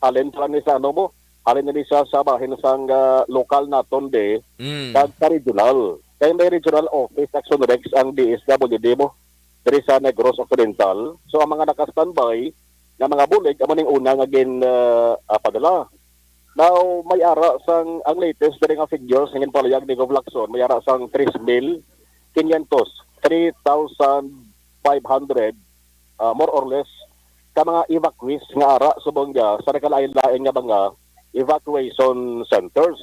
alin lang ni sa ano mo alin ni sa bahin sang lokal naton de kag sa regional kay may regional office Paxson Rex ang DSWD mo diri sa Negros Occidental. So ang mga naka-standby nga mga bulig amo ning una nga padala. Now may ara sang ang latest diri nga figures ngin palayag ni Gov Lacson may ara sang 3,500 more or less ka mga evacuees nga ara subong dia sa nakalain-lain nga mga evacuation centers.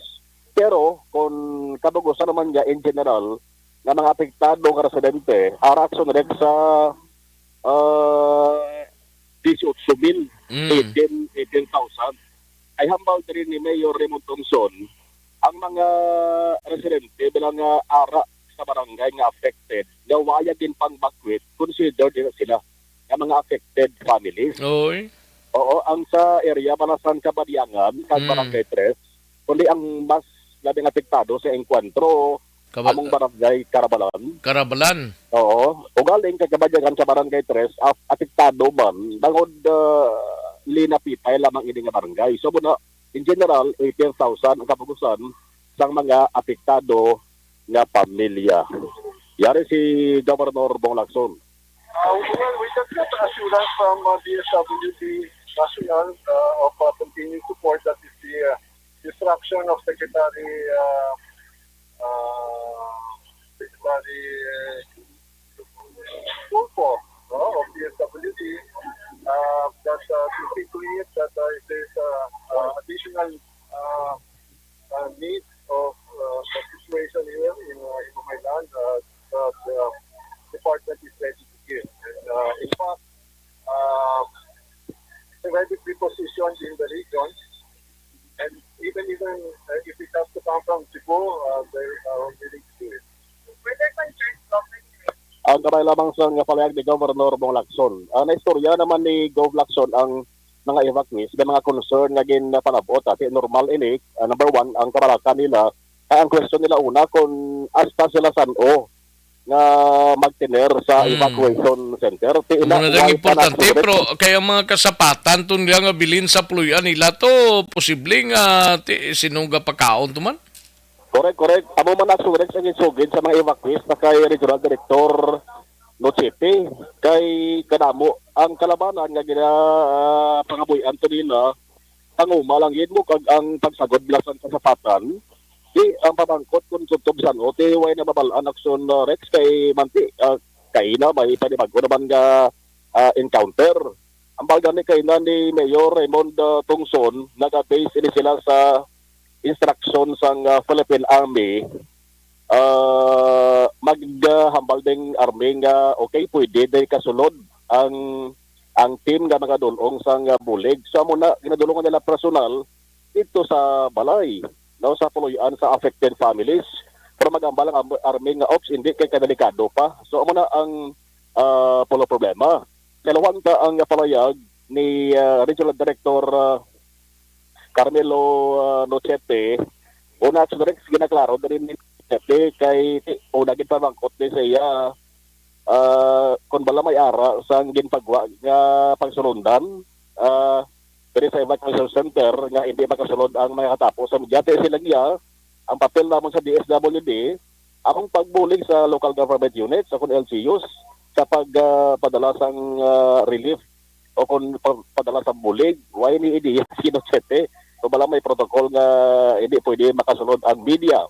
Pero kung kabugusan naman niya in general nga mga apektado nga residente, ara action rek sa 18,000, 18,000. Ay hambal din ni Mayor Raymond Thompson ang mga residente bilang ara sa barangay nga affected nga waya din pang evacuate considered din sila ang mga affected families. Oy. Oo, ang sa area Balasan Kabadiangan, kag Barangay 3, kundi ang mas labing apektado sa Encuentro, among Barangay Carabalan. Oo, ugaling kag Kabadiangan sa Barangay 3, apektado man bangod linapitay lamang ini nga barangay. So muna, in general, 18,000 ang kapugusan sang mga apektado nga pamilya. Yari si Governor Bong Lacson. Well, we just got assurance from DSWD National of continued support. That is the instruction of Secretary Tulfo of DSWD that to see to it that if there's additional need of the situation here in my land, the department is ready to give. And in fact, it's already prepositioned in the region, and even if it has to come from Cebu, they are willing to do it. Were there concerns ang kamay lamang sa nga palayag ni Governor Bong Lacson. Ang istorya naman ni Gov Lacson ang mga evacuees, may mga concern nga ginpanabot at normal ini. Number one, ang kamalaka nila, ang question nila una kung hasta sila saan-o nga magtiner sa evacuation center. Ano na importante, pero kaya mga kasapatan to nila nga bilin sa pluyan nila to, posibleng sinungga pagkaon to man? Correct. Amo man nagsurex ang isugid sa mga evacuees na kay Regional Director Nochepe kay kanamo ang kalabanan nga pangabuyan to nila panguma lang yun mo kag ang pagsagod blasan kasapatan di ang pabangkot kung subtubsan o ti way na babalaan aksyon Rex kay manti kay na may panibago naman nga encounter ang bagani kay na ni Mayor Raymond Tungson naga-base ini sila sa instruction sang Philippine Army maghambal ding army nga okay pwede day kasulod ang team nga mga dulong sang bulig so muna ginadulungan nila personal dito sa balay no sa puluyan sa affected families pero magambal ang army nga ops hindi kay kadelikado pa so muna ang polo problema kalawan ka ang palayag ni Regional Director Carmelo Nochepe, una sa direct ginaklaro din ni Nochepe kay una gid pamangkot ni siya kon bala may ara sang ginpagwa nga pagsulundan diri sa evacuation center nga hindi makasulod ang mga katapos sa medyate sila niya ang papel namon sa DSWD akong pagbulig sa local government units sa kun LGUs sa pagpadala sang relief o kung padala sa bulig why ni idi si Nochepe so bala may protocol nga hindi pwede makasunod ang media.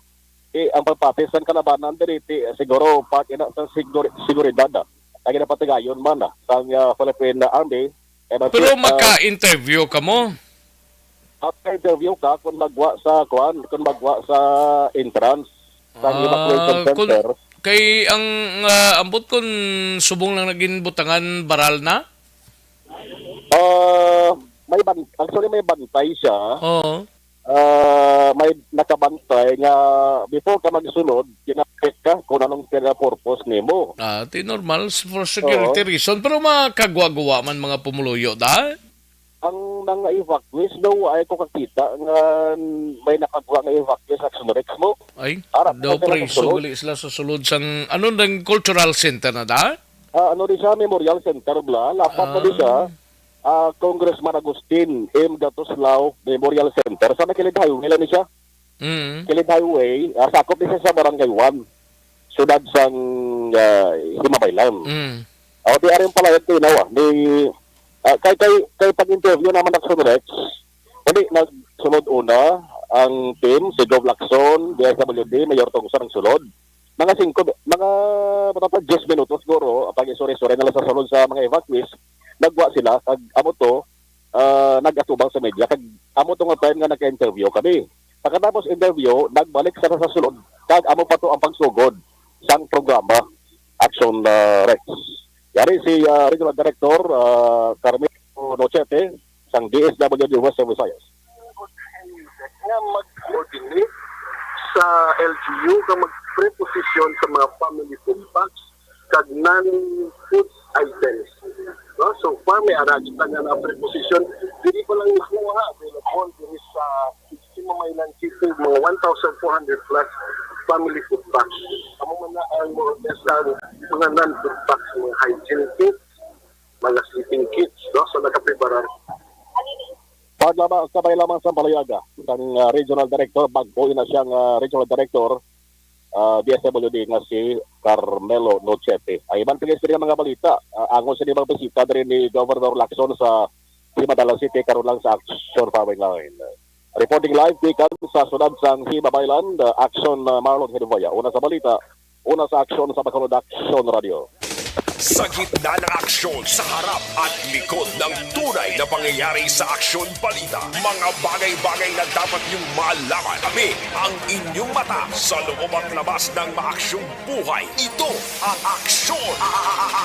Ang pagpatis ng kalabanan diriti siguro part ina sa seguridad ang napatigayon man sa Philippine Army. Pero maka-interview ka mo? Maka-interview ka kung magwa sa entrance sa evacuation center. Kay ang ambot kung subong lang naging butangan baral na? May bantay siya. Oo. May nakabantay nga before ka magsunod, kinapit ka kung anong purpose nimo. Normal for security reason pero makagwa-gawa man mga pumuluyo da? ang mga evacuees daw ay ko kakita nga may nakagawa nga evacuees action rex mo. Ay, Harap daw na sila pre, sa sulod. suguli sila sa sulod sang, ano ng cultural center na da? Ano di siya, Memorial Center bla, lapat na di siya, Congressman Agustin M. Gatoslao Memorial Center, sa Kilid Highway lang ni siya. Kilid Highway, sakop ni siya sa Barangay 1, sudad sang Himabaylan. Di aring palayag tinawa, ni, kay pag-interview naman ng Rex, hindi, nagsunod una, ang team, si Joe Lacson, DSWD, Mayor Tongson ang sulod. Mga 10 minutos siguro, pag isuri-suri nila sa sulod sa mga evacuees, nagwa sila, kag amo to, nag-atubang sa media, kag amo to nga time nga nagka-interview kami. Pagkatapos interview, nagbalik sila sa sulod, kag amo pa to ang pagsugod sang programa, Action Rex. Yari si Regional Director Carmelo Nochete, sang DSWD West Visayas. Nga mag-coordinate sa LGU ka mag-preposition sa mga family food packs kag non-food items. No? So far may arrangement nga na preposition, hindi pa lang nakuha available diri sa Himamaylan City, mga 1,400 plus family food packs. Amo man na ang mga non-food packs, mga hygiene kits, mga sleeping kits, no? So nakapreparar. Sabay lamang sa palayaga ng Regional Director, bago na siyang Regional Director, DSWD nga si Carmelo Nochete. Ay man pagay sila mga balita, angon sa ibang bisita rin ni Governor Lacson sa Himadala City, karon lang sa Action Farming Line. Reporting live, gikan sa sunod sang Himabaylan, Action Marlon Hiduboya. Una sa balita, una sa aksyon sa Bacolod Action Radio. Sa gitna ng aksyon, sa harap at likod ng tunay na pangyayari sa Aksyon Balita, mga bagay-bagay na dapat niyong malaman. Kami ang inyong mata sa loob at labas ng maaksyong buhay. Ito ang Aksyon!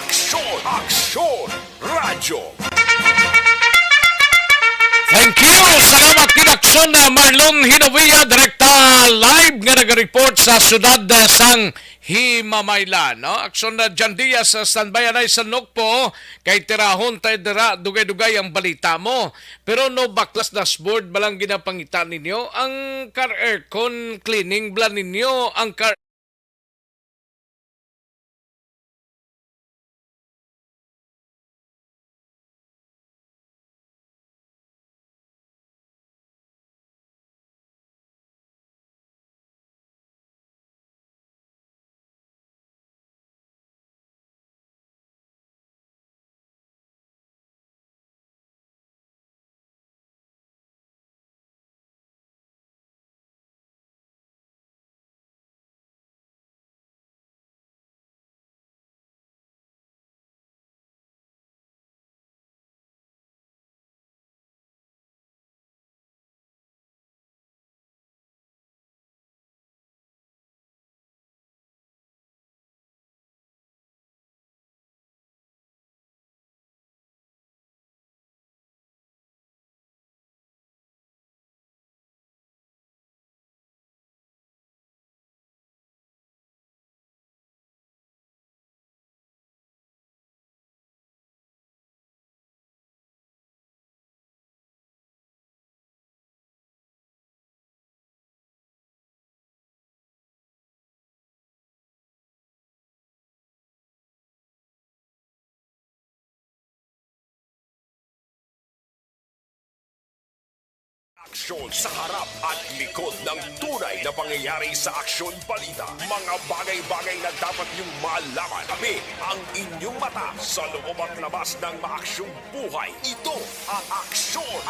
Aksyon! Aksyon! Radyo! Thank you! Salamat kinaksyon na Marlon Hinovia, direkta live nga nag-report sa syudad sang Himamaylan. No? Aksyon na dyan diya sa standby anay sa Nokpo, kay tirahon tayo dira, dugay-dugay ang balita mo. Pero no baklas dashboard, balang ginapangita ninyo, ang car aircon cleaning, bala ninyo, ang car Aksyon sa harap at likod ng tunay na pangyayari sa Aksyon Balita. Mga bagay-bagay na dapat niyong malaman. Kami ang inyong mata sa loob at labas ng maaksyong buhay. Ito ang Aksyon!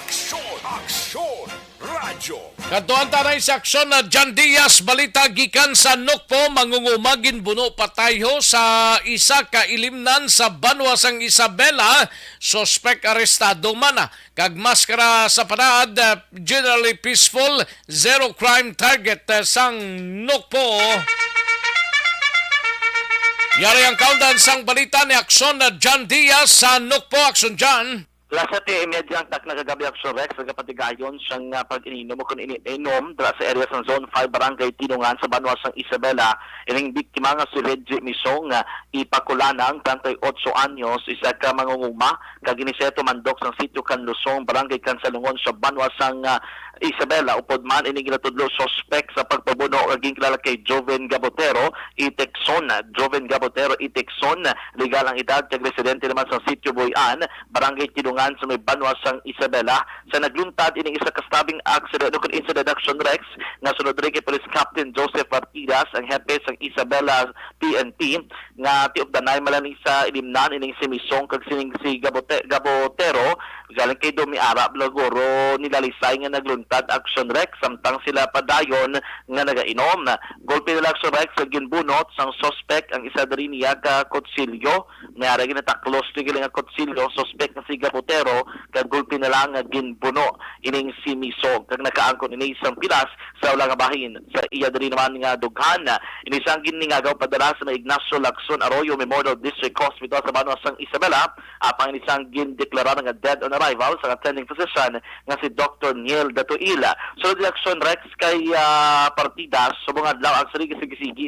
Aksyon! Aksyon! Radyo! Katuan taray sa aksyon na John Diaz, balita gikan sa Nokpo, mangungumagin buno patayo sa isa ka ilimnan sa banwa sang Isabela, suspect arestado man kag maskara sa panad, generally peaceful, zero crime target sang Nokpo. Yari ang countdown sang balita ni aksyon na John Diaz sa Nokpo. Aksyon John. Lasa ti imedya ang tak nagagabi action Rex nagapatigayon siyang pag-ininom o kung ininom dala sa area ng Zone 5 Barangay Tinungan sa Banwas ng Isabela ining biktima nga si Reggie Misong ipakulanang 38 anyos isa ka mangunguma kaginiseto mandok sa sitio Canlusong Barangay Kansalungon sa Banwas ng Isabela upod man ining ginatudlo suspect sa pagpabuno o aging kilala kay Joven Gabotero Itekson legal ang edad kag residente naman sa sitio Buyan Barangay Tinungan sa may Banwas ng Isabela sa nagluntad ining isa ka stabbing accident o incident action Rex nga sunod rin kay Police Captain Joseph Partidas ang hepe sa Isabela PNP nga tiop danay malani sa ilimnan ining si Misong kag sining si Gabotero galing kay Domi Arab lagoro nilalisay nga nagluntad action Rex samtang sila padayon nga nagainom golpe nila action Rex sa ginbunot sang suspect ang isa diri niya ka kutsilyo nga ginataklos ni giling nga kutsilyo suspect nga si Gabotero kag golpe na lang nga ginbuno ining si Misong kag nakaangkon ini isang pilas sa ulang bahin sa iya diri naman nga dughan ini sang giningagaw padala sa Ignacio Lacson Arroyo Memorial District Hospital sa Banwas ng Isabela apang ini sang gindeklara nga dead on arrival sa attending physician nga si Dr. Niel Datuila. So the action Rex kay Partidas subong adlaw ang sige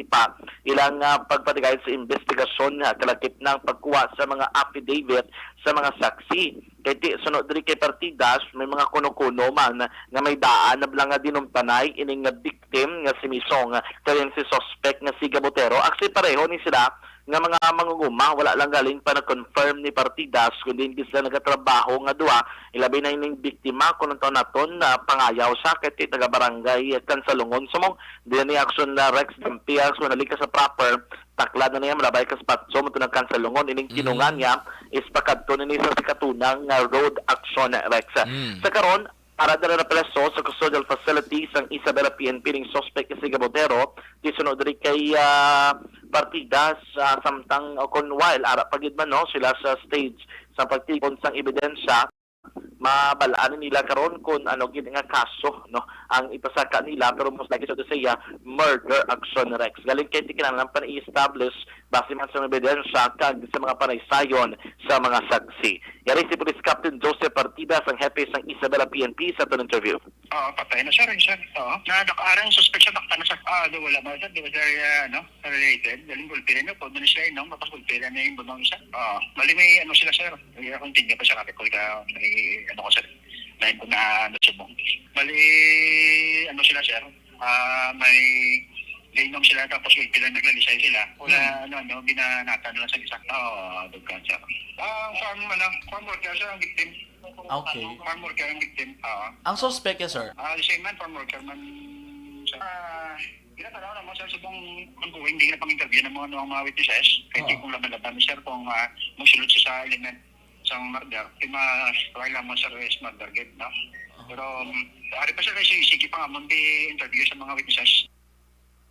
pa ilang pagpatigay sa investigasyon kalakip ng pagkuha sa mga affidavit sa mga saksi. Kaya sunod diri kay Partidas may mga kuno-kuno man nga may daan na blang nga dinumtanay ining nga victim nga si Misong kaya si suspect nga si Gabotero. Actually pareho ni sila nga mga mangunguma wala lang galing pa na-confirm ni Partidas kundi hindi sila nagatrabaho nga duwa ilabi na ining biktima kung taon naton na pangayaw sa kiti taga barangay Kansalungon sumong di ni action na Rex Dampias kung nalika sa proper takla na niya malabay ka spatso mo ng Kansalungon ining tinungan niya is pakadto ni sa katunang road action Rex sa karon para dala na preso sa custodial facility sang Isabela PNP ning suspect si Gabotero disunod diri kay Partidas samtang kon while ara pagid man no sila sa stage sa pagtipon sang ebidensya mabalaan nila karon kung ano gid nga kaso no ang ipasaka nila pero most likely to say murder action Rex galing kay kinahanglan pa i-establish base man sa ebidensya kag sa mga panaysayon sa mga saksi yari si Police Captain Joseph Partidas ang hepe sang Isabela PNP sa ton interview. Patay na siya rin siya. Nakaarang suspect siya bakta na siya. Wala ba siya? Di ba siya related? Galing gulpira na po. Doon siya mapas gulpira na yung bunong siya. Mali may sila sir. Kung tingnan pa siya kapit ko may ko sir. Lain ko na nasubong. Mali sila sir. May gainom sila tapos gulpira naglalisay sila. Wala binanatan lang sa isa. Dugkan siya. Farm worker siya ang victim. Okay. Farm worker ang victim. Ang suspect sir? The same man, farm worker man. Ginatalaw naman sir subong ongoing, hindi na pang-interview ng mga witnesses. Kaya kung laban-laban ni sir kung magsulod siya sa element sa murder, kaya lang mo sir is murder gate, no? Pero ari pa sir kasi sige pa nga interview sa mga witnesses.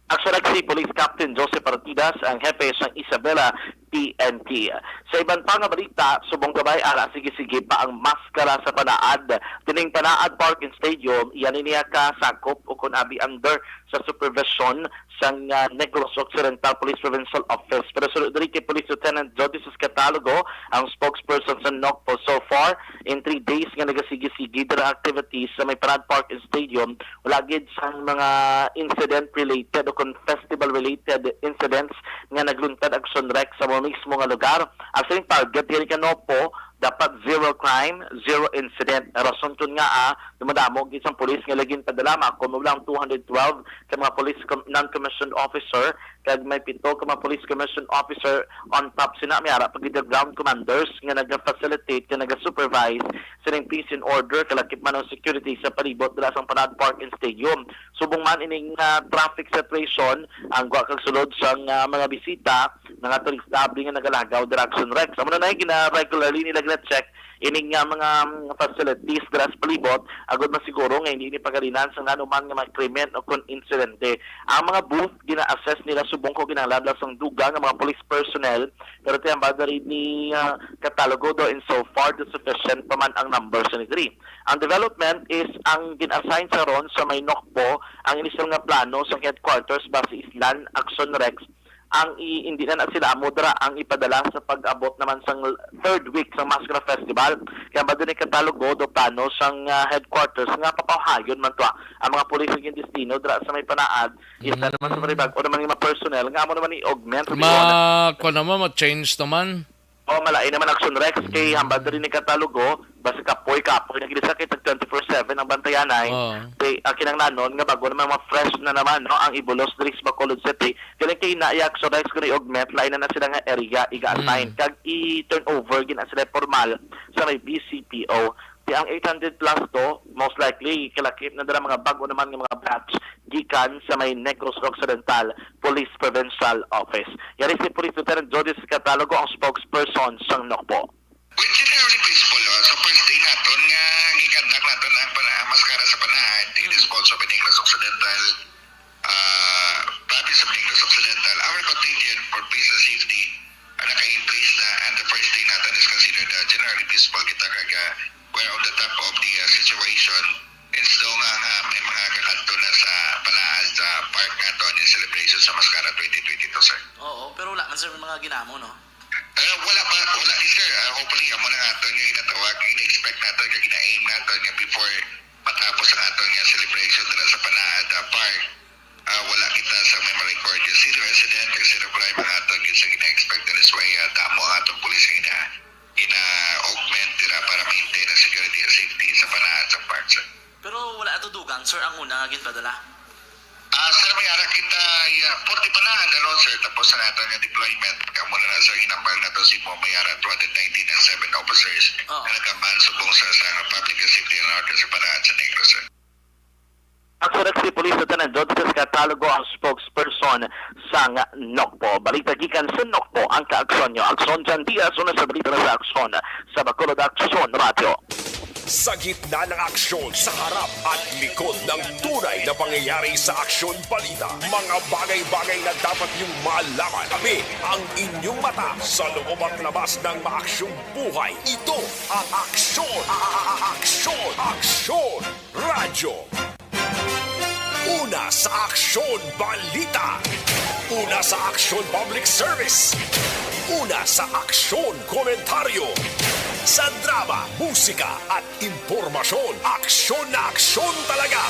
Actually, si Police Captain Joseph Partidas ang hepe sa Isabela PNP. Sa ibang pang balita, subong gabay ara sige-sige pa ang maskara sa Panaad. Tining Panaad Park and Stadium, yan niya ka sakop o kun abi under sa supervision sang Negros Occidental Police Provincial Office. Pero sunod diri kay Police Lieutenant Jody Catalogo, ang spokesperson sa NOCPO so far, in 3 days nga nagasige-sige dira activities sa may Panaad Park and Stadium, wala gid sang mga incident related o kun festival related incidents nga nagluntad action Rex sa mga mismo nga lugar. Ang target diri kanopo dapat zero crime, zero incident. Rason kun nga dumadamo isang police nga laging padalama kuno lang 212 ka mga police non-commissioned officer kag may 7 ka mga police commissioned officer on top sina may ara pagid ground commanders nga naga-facilitate nga naga-supervise sining peace and order kalakip man ang security sa palibot dira sa Panaad Park and Stadium. Subong man ining traffic situation ang wa kag sulod sa mga bisita nga turista nga nagalagaw direction Rex. Amo na gina-regularly nila check ining mga facilities dira sa palibot agud masiguro nga hindi ni pagalinan sa anuman nga mga krimen o kun insidente. Ang mga booth gina-assess nila subong ko ginalablas ang dugang ng mga police personnel pero tayong bagay ni Catalogo do in so far the sufficient pa man ang numbers ni diri. Ang development is ang gin-assign sa ron sa may NOCPO ang inisang nga plano sa headquarters base Islan Action Rex hindi na sila mudra ang ipadala sa pag-abot naman sa third week sa Mascara Festival. Kaya ba din katalogo do plano sang headquarters nga papahayon man to ang mga pulis ng destino dra sa may panaad. Isa naman sa maribag o naman yung mga personnel nga mo naman i-augment. Ko naman ma-change naman. O malain naman action Rex kay hambad rin ni katalogo basta kapoy nagilisa kay 24/7 ang bantayanay kay kinang nanon nga bago naman mga fresh na naman no ang ibulos diri sa Bacolod City kaya kay naiyak so Rex kay augment lain na sila nga area iga-assign kag i-turn over gina sila formal sa may BCPO. Ang 800 plus to, most likely, kilakip na dala mga bago naman ng mga batch gikan sa may Negros Occidental Police Provincial Office. Yari si Police Lieutenant Jody Catalogo ang spokesperson sa NOCPO. Sa first day natin nga gikandak natin ang maskara sa panahan, it is also sa Negros Occidental, province of Negros Occidental. Our contingent for peace and safety naka-increase na and the first day natin is considered generally peaceful. Kita kaga we're on the top of the situation. It's daw nga may mga kakanto na sa palaad sa park nga to in celebration sa Mascara 2022, sir. Oo, pero wala man sir may mga ginamo, no? Wala din, sir. Hopefully, amo na nga ito nga ginatawag. Ina-expect natin nga gina-aim natin nga before matapos ang ating nga celebration nila sa panaad park. Wala kita sa may ma-record yung zero incident kasi zero crime ang ating sa gina-expect na this way. Damo ang atong police ina-augment nila para maintain ang security and safety sa panaad sa park, sir. Pero wala ato dugang, sir, ang una nga ginpadala. Sir, may ara kita 40 panaad ano, sir. Tapos ang ating nga deployment. Kamo na na, sir, inambal na to si mo may ara 219 and 7 officers na nagkambahan subong sa public safety and order sa panaad sa Negros, sir. Ang si Police Lieutenant Joseph Catalogo ang spokesperson sa NOCPO. Balita gikan sa NOCPO ang kaaksyon nyo. Aksyon Jan Diaz, una sa balita na sa aksyon sa Bacolod Aksyon Radio. Sa gitna ng aksyon, sa harap at likod ng tunay na pangyayari sa aksyon balita, mga bagay-bagay na dapat niyong malaman. Kami ang inyong mata sa loob at labas ng maaksyong buhay. Ito ang aksyon, aksyon, radyo. Una sa aksyon balita. Una sa aksyon public service. Una sa aksyon komentaryo. Sa drama, musika at impormasyon. Aksyon na aksyon talaga.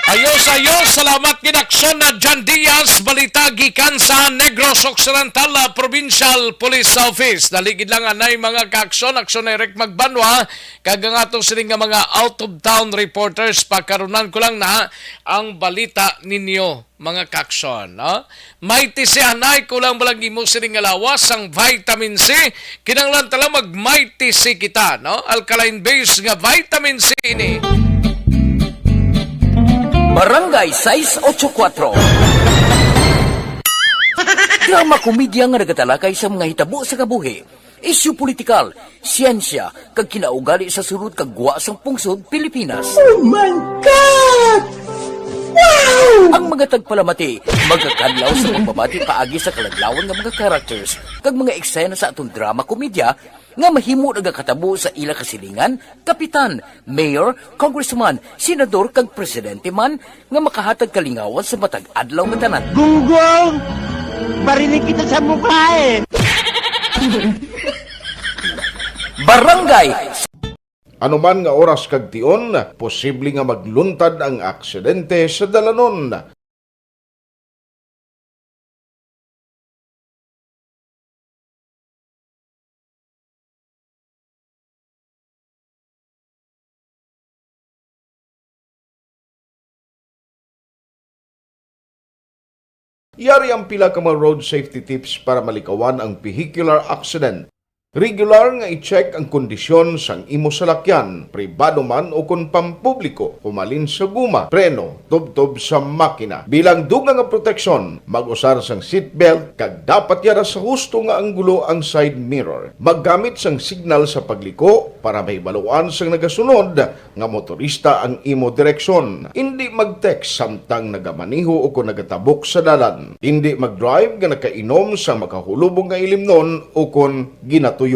Ayos, salamat ginaksyon na Jan Diaz, balita gikan sa Negros Occidental Provincial Police Office. Naligid lang anay mga kaaksyon, aksyon na Eric Magbanwa, kagangatong siling nga mga out-of-town reporters, pagkarunan ko lang na ang balita ninyo, mga kaaksyon. No? May tisianay ko lang balang imo siling nga lawas ang vitamin C, kinanglan tala mag-may tisi kita, no? Alkaline base nga vitamin C ini. Barangay 684. Drama komedya nga nagatalakay sa mga hitabo sa kabuhi. Isyu politikal, siyensya, kag kinaugali sa sulod kag guwa sang pungsod Pilipinas. Oh my God! Wow! Ang mga tagpalamati, magkakadlaw sa pagbabati paagi sa kalaglawan ng mga characters kag mga eksena sa atong drama komedya nga mahimo nagakatabo sa ila kasilingan, kapitan, mayor, congressman, senador kag presidente man nga makahatag kalingawan sa matag adlaw nga tanan. Gunggong! Barinig kita sa mukha eh! Barangay! Anuman nga oras kag tion, posible nga magluntad ang aksidente sa dalanon. Yari ang pila ka mga road safety tips para malikawan ang vehicular accident. Regular nga i-check ang kondisyon sang imo salakyan, pribado man o kung pampubliko, pumalin sa guma, preno, tubtob sa makina. Bilang dugang nga proteksyon, mag-usar sang seatbelt, kag dapat yara sa husto nga anggulo ang side mirror. Maggamit sang signal sa pagliko para mahibaluan sang nagasunod nga motorista ang imo direksyon. Hindi mag-text samtang nagamaniho o kung nagatabok sa dalan. Hindi mag-drive nga nakainom sa makahulubong nga ilimnon o kung ginatuyong.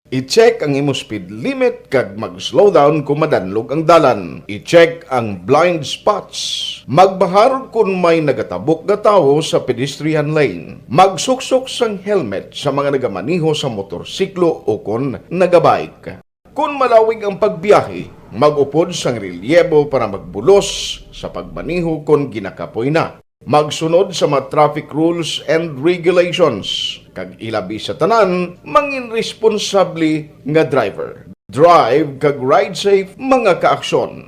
I-check ang imo speed limit kag mag-slow down kung madanlog ang dalan. I-check ang blind spots. Magbahar kung may nagatabok na tao sa pedestrian lane. Magsuksok sang helmet sa mga nagamaniho sa motorsiklo o kung nagabike. Kung malawig ang pagbiyahe, mag-upod sang relyebo para magbulos sa pagmaniho kung ginakapoy na. Magsunod sa mga traffic rules and regulations. Kag ilabi sa tanan, mangin responsable nga driver. Drive kag ride safe mga kaaksyon.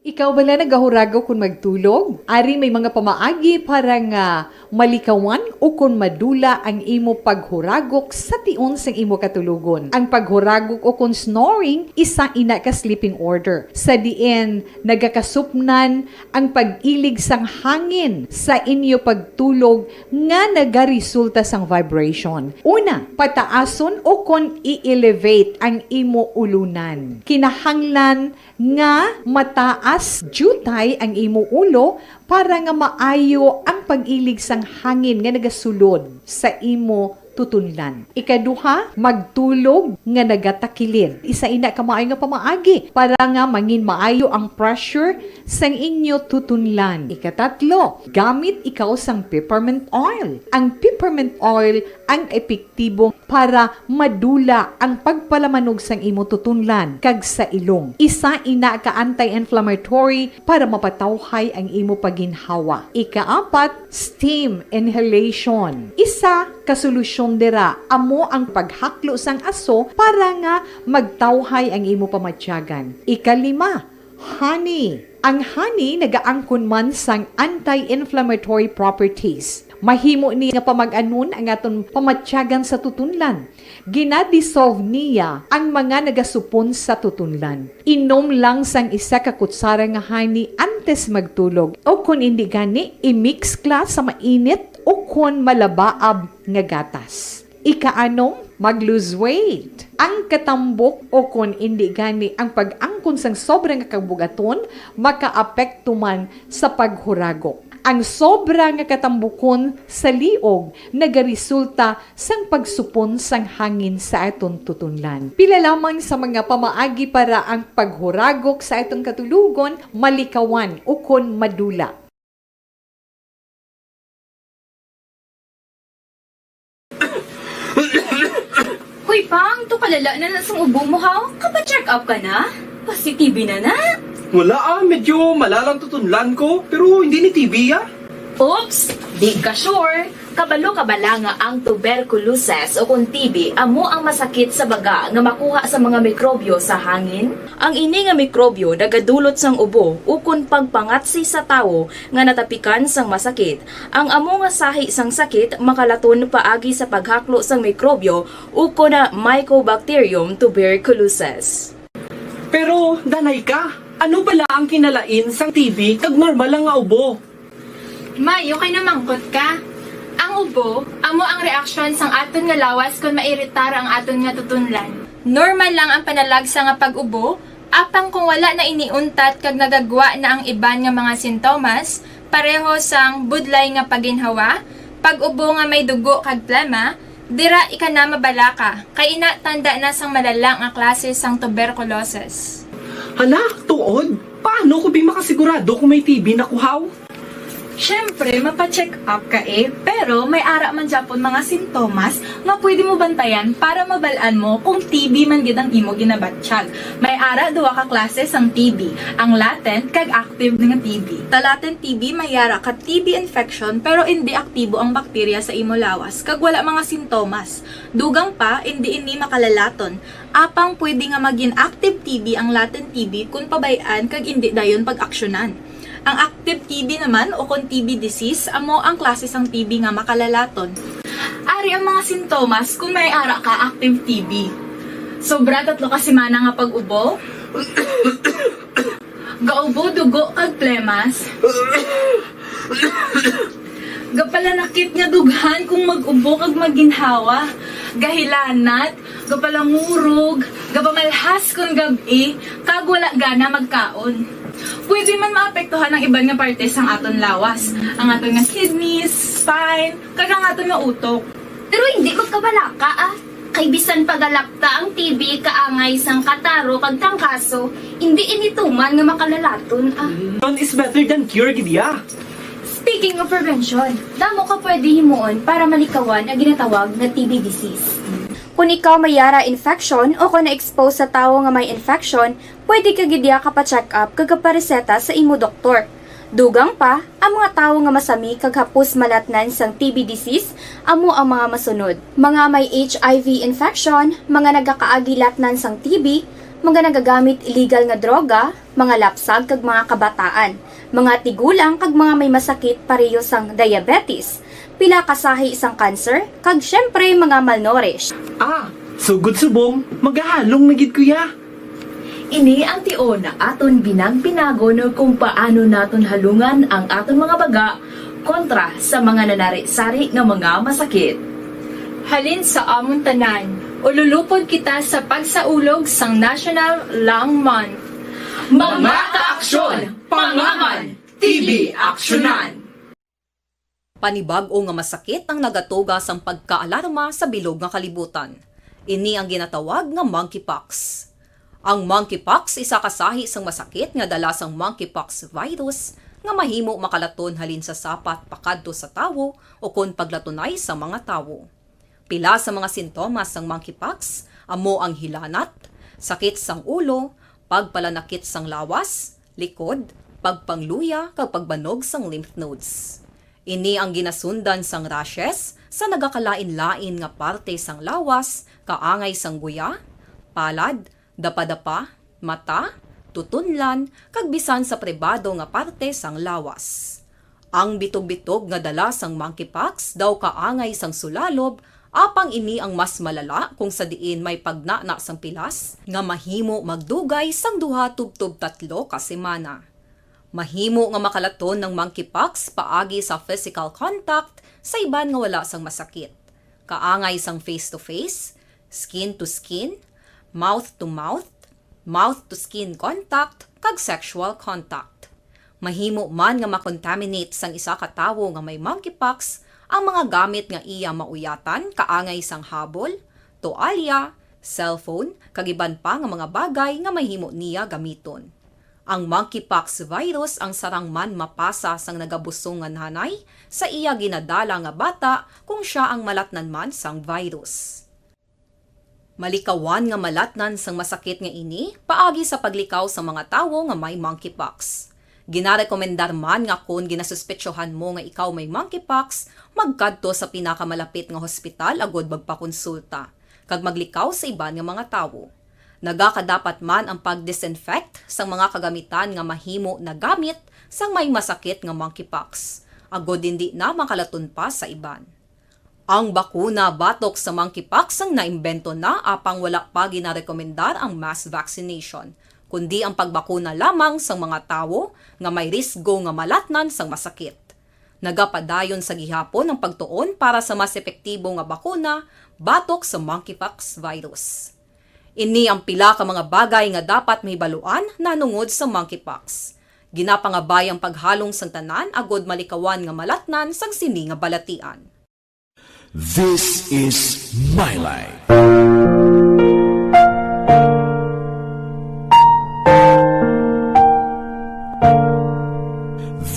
Ikaw bala nagahurago kung magtulog? Ari may mga pamaagi para nga malikawan o kung madula ang imo paghuragok sa tion sang imo katulugon. Ang paghuragok o kung snoring, isa ina ka sleeping order. Sa diin, nagakasupnan ang pag-ilig sang hangin sa inyo pagtulog nga nagaresulta sang vibration. Una, pataason o kung i-elevate ang imo ulunan. Kinahanglan nga mataas jutay ang imo ulo para nga maayo ang pag-ilig sang hangin nga nagasulod sa imo tutunlan. Ikaduha, magtulog nga nagatakilid. Isa ina ka maayo nga pamaagi para nga mangin maayo ang pressure sang inyo tutunlan. Ikatatlo, gamit ikaw sang peppermint oil. Ang peppermint oil ang epektibo para madula ang pagpalamanog sang imo tutunlan kag sa ilong. Isa ina ka anti-inflammatory para mapatawhay ang imo paginhawa. Ikaapat, steam inhalation. Isa ka solusyon dira amo ang paghaklo sang aso para nga magtawhay ang imo pamatyagan. Ikalima, honey. Ang honey nagaangkon man sang anti-inflammatory properties. Mahimo ni nga pamag-anon ang aton pamatyagan sa tutunlan. Ginadissolve niya ang mga nagasupon sa tutunlan. Inom lang sang isa ka kutsara nga honey antes magtulog. O kung hindi gani, i-mix class sa mainit o kung malabaab nga gatas. Ikaanong, mag-lose weight. Ang katambok o kung hindi gani ang pag-angkon sang sobrang kabugaton, makaapekto man sa paghuragok. Ang sobra nga katambukon sa liog nagaresulta sang pagsupon sang hangin sa aton tutunlan. Pila lamang sa mga pamaagi para ang paghuragok sa aton katulugon malikawan o kon madula. Hoy Pang, to kalala na sang ubo mo ha? Kapa-check up ka na? Positive na na? Wala medyo malalang tutunlan ko, pero hindi ni TB Oops! Di ka sure. Kabalo kabala nga ang tuberculosis o kung TB amo ang masakit sa baga nga makuha sa mga mikrobyo sa hangin. Ang ini nga mikrobyo nagadulot sang ubo o kung pagpangatsi sa tawo nga natapikan sang masakit. Ang amo nga sahi sang sakit makalaton paagi sa paghaklo sang mikrobyo o kung na Mycobacterium tuberculosis. Pero, danay ka, ano bala ang kinalain sang TB kag normal lang nga ubo? Mayo kay namangkot ka. Ang ubo, amo ang reaksyon sang aton nga lawas kung mairitar ang aton nga tutunlan. Normal lang ang panalagsa nga pag-ubo, apang kung wala na iniuntat kag nagagwa na ang iban nga mga sintomas, pareho sang budlay nga paginhawa, pag-ubo nga may dugo kag plema, dira ika na mabala ka, kay ina tanda na sang malalang nga klase sang tuberculosis. Hala, tuod? Paano ko makasigurado kung may TB na kuhaw? Siyempre, mapacheck up ka pero may ara man dyan mga sintomas nga pwede mo bantayan para mabalaan mo kung TB man gid ang imo ginabatsyag. May ara duwa ka klase sang TB, ang latent kag active nga TB. Ta latent TB may ara ka TB infection pero hindi aktibo ang bakterya sa imo lawas kag wala mga sintomas. Dugang pa hindi makalalaton. Apang pwede nga maging active TB ang latent TB kung pabayaan kag hindi dayon pag-aksyonan. Ang active TB naman o kung TB disease, amo ang klase sang TB nga makalalaton. Ari ang mga sintomas kung may ara ka active TB. Sobra 3 ka semana nga pag-ubo. Gaubo, dugo, kag plemas. Gapalanakit nga dughan kung mag-ubo kag maginhawa. Gahilanat, gapalangurog, gapamalhas kung gabi, kag wala gana magkaon. pwede man maapektuhan ng iban nga partes ang aton lawas. Ang aton nga kidneys, spine, kag ang aton nga utok. Pero hindi magkabalaka ah. Kay bisan pagalakta ang TB kaangay sang kataro kag tangkaso, hindi inituman nga makalalaton ah. Prevention is better than cure, Gidya. Speaking of prevention, damo ka pwede himuon para malikawan ang ginatawag na TB disease. Kung ikaw may yara infection o kung na-expose sa tao nga may infection, pwede ka gidya ka pa-check up kag kapareseta sa imo doktor. Dugang pa, ang mga tao nga masami kag hapos malatnan sang TB disease, amo ang mga masunod. Mga may HIV infection, mga nagakaagilatnan sang TB, mga nagagamit illegal nga droga, mga lapsag kag mga kabataan, mga tigulang kag mga may masakit pareho sang diabetes, pila kasahi isang cancer, kag syempre mga malnourished. Sugod subong, magahalong nagid kuya. Ini ang tion na aton binag-binago no kung paano naton halungan ang aton mga baga kontra sa mga nanari-sari nga mga masakit. Halin sa amon tanan, ululupod kita sa pagsaulog sang National Lung Month. Mga kaaksyon, pangangan, TB aksyonan. Panibag-o nga masakit ang nagatuga sang pagkaalarma sa bilog nga kalibutan. Ini ang ginatawag nga monkeypox. Ang monkeypox isa kasahi sang masakit nga dala sang monkeypox virus nga mahimo makalaton halin sa sapat pakadto sa tawo o kon paglatunay sa mga tawo. Pila sa mga sintomas sang monkeypox amo ang hilanat, sakit sang ulo, pagpalanakit sang lawas, likod, pagpangluya kag pagbanog sang lymph nodes. Ini ang ginasundan sang rashes sa nagakalain-lain nga parte sang lawas, kaangay sang guya, palad, dapadapa, mata, tutunlan, kag bisan sa pribado nga parte sang lawas. Ang bitog-bitog nga dala sang monkeypox daw kaangay sang sulalob, apang ini ang mas malala kung sa diin may pagnana sang pilas nga mahimo magdugay sang 2 tubtob 3 ka semana. Mahimo nga makalaton ng monkeypox paagi sa physical contact sa iban nga wala sang masakit. Kaangay sang face-to-face, skin-to-skin, mouth-to-mouth, mouth-to-skin contact, kag sexual contact. Mahimo man nga makontaminate sang isa ka tawo nga may monkeypox ang mga gamit nga iya mauyatan kaangay sang habol, toalya, cellphone, kag iban pa nga mga bagay nga mahimo niya gamiton. Ang monkeypox virus ang sarang man mapasa sang nagabusong nga nanay sa iya ginadala nga bata kung siya ang malatnan man sang virus. Malikawan nga malatnan sang masakit nga ini paagi sa paglikaw sa mga tawo nga may monkeypox. Ginarekomendar man nga kung ginasuspetsyohan mo nga ikaw may monkeypox, magkadto sa pinakamalapit nga hospital agod magpakonsulta, kag maglikaw sa iban nga mga tawo. Nagakadapat man ang pag-disinfect sa mga kagamitan nga mahimo na gamit sang may masakit nga monkeypox, agod hindi na makalaton pa sa iban. Ang bakuna batok sa monkeypox ang naimbento na apang wala pa ginarekomendar ang mass vaccination, kundi ang pagbakuna lamang sa mga tawo nga may risgo nga malatnan sang masakit. Nagapadayon sa gihapon ang pagtuon para sa mas epektibo nga bakuna batok sa monkeypox virus. Ini ang pila ka mga bagay nga dapat mahibaluan nanungod sa monkeypox. Ginapangabay ang paghalong sang tanan agod malikawan nga malatnan sang sini nga balatian. This is my life.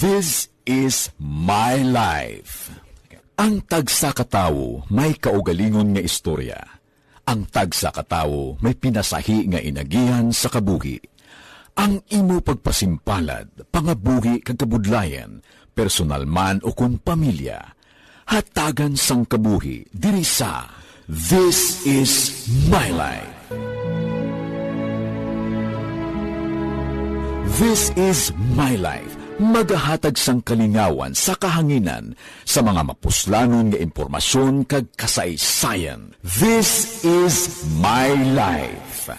This is my life. Ang tagsa ka tawo may kaugalingon nga istorya. Ang tagsa ka tawo may pinasahi nga inagihan sa kabuhi. Ang imo pagpasimpalad, pangabuhi kag kabudlayan, personal man o kun pamilya, hatagan sang kabuhi diri sa This is my life. This is my life. Magahatag sang kalingawan sa kahanginan sa mga mapuslanon nga impormasyon kag kasaysayan. This is my life.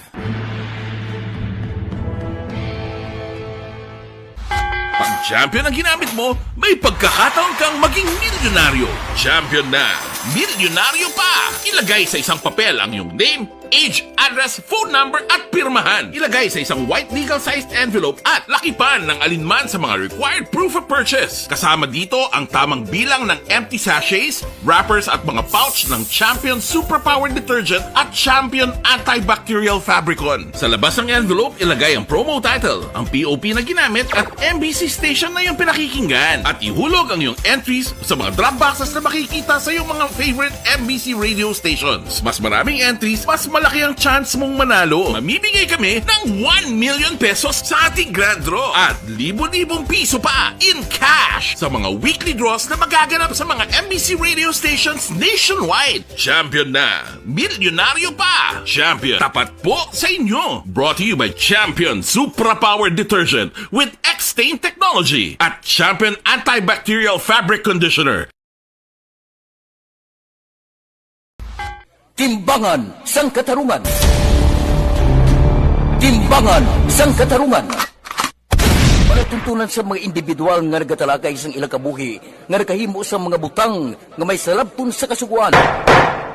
Pag champion ang ginamit mo, may pagkakataon kang maging milyonaryo. Champion na! Milyonaryo pa! Ilagay sa isang papel ang iyong name, age, address, phone number at pirmahan. Ilagay sa isang white legal-sized envelope at lakipan ng alinman sa mga required proof of purchase. Kasama dito ang tamang bilang ng empty sachets, wrappers at mga pouch ng Champion Superpower Detergent at Champion Antibacterial Fabricon. Sa labas ng envelope, ilagay ang promo title, ang POP na ginamit at MBC station na yung pinakikinggan. At ihulog ang iyong entries sa mga drop boxes na makikita sa iyong mga favorite MBC radio stations. Mas maraming entries, mas malaki ang chance mong manalo. Mamimigay kami ng 1 million pesos sa ating grand draw at libo-libong piso pa in cash sa mga weekly draws na magaganap sa mga MBC radio stations nationwide. Champion na, milyonaryo pa. Champion, tapat po sa inyo. Brought to you by Champion Superpower Detergent with X-Stain Technology at Champion Antibacterial Fabric Conditioner. Timbangan sang katarungan. Timbangan sang katarungan. Panatuntunan sa mga individual nga nagatalakay sang ilang kabuhi nga nakahimo sa mga butang nga may salabton sa kasuguan.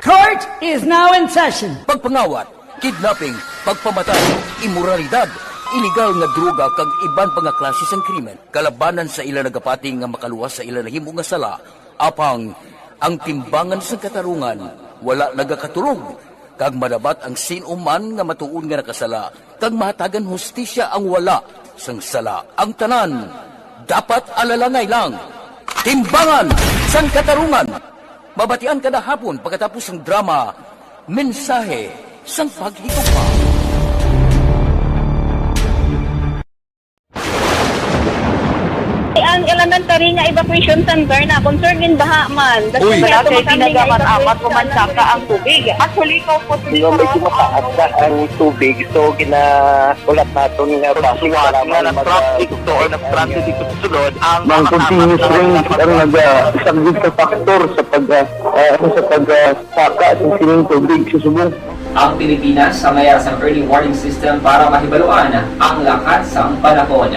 Court is now in session. Pagpangawat, kidnapping, pagpamatay, immoralidad, illegal nga droga kag iban pa nga klase sang krimen. Kalabanan sa ila nagapati nga makaluwas sa ila nahimo nga sala, apang ang timbangan sang katarungan wala nagakatulog, kag madabat ang sinuman nga matuon nga nakasala, kag mahatagan hustisya ang wala sang sala. Ang tanan, dapat alalangay lang. Timbangan sang katarungan. Mabatian kada hapon pagkatapos ng drama, mensahe sang paghigugma. Ang elementary nga evacuation center na concern din baha man. Uy, kasi tinagaman amat kumansaka ang tubig. Actually, ko po medyo mataas na ang tubig. So, kinaulat natin nga pasiwala nga ng traffic to or ng traffic dito sa sulod. Ang continuous rain ang nag-isang sa factor sa pagsaka sa sining tubig sa subong. Ang Pilipinas sa mayas ang early warning system para mahibaluan ang lakas sa panahon.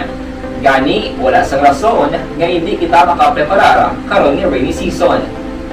Gani, wala sa rason nga hindi kita makapreparar karon ni rainy season.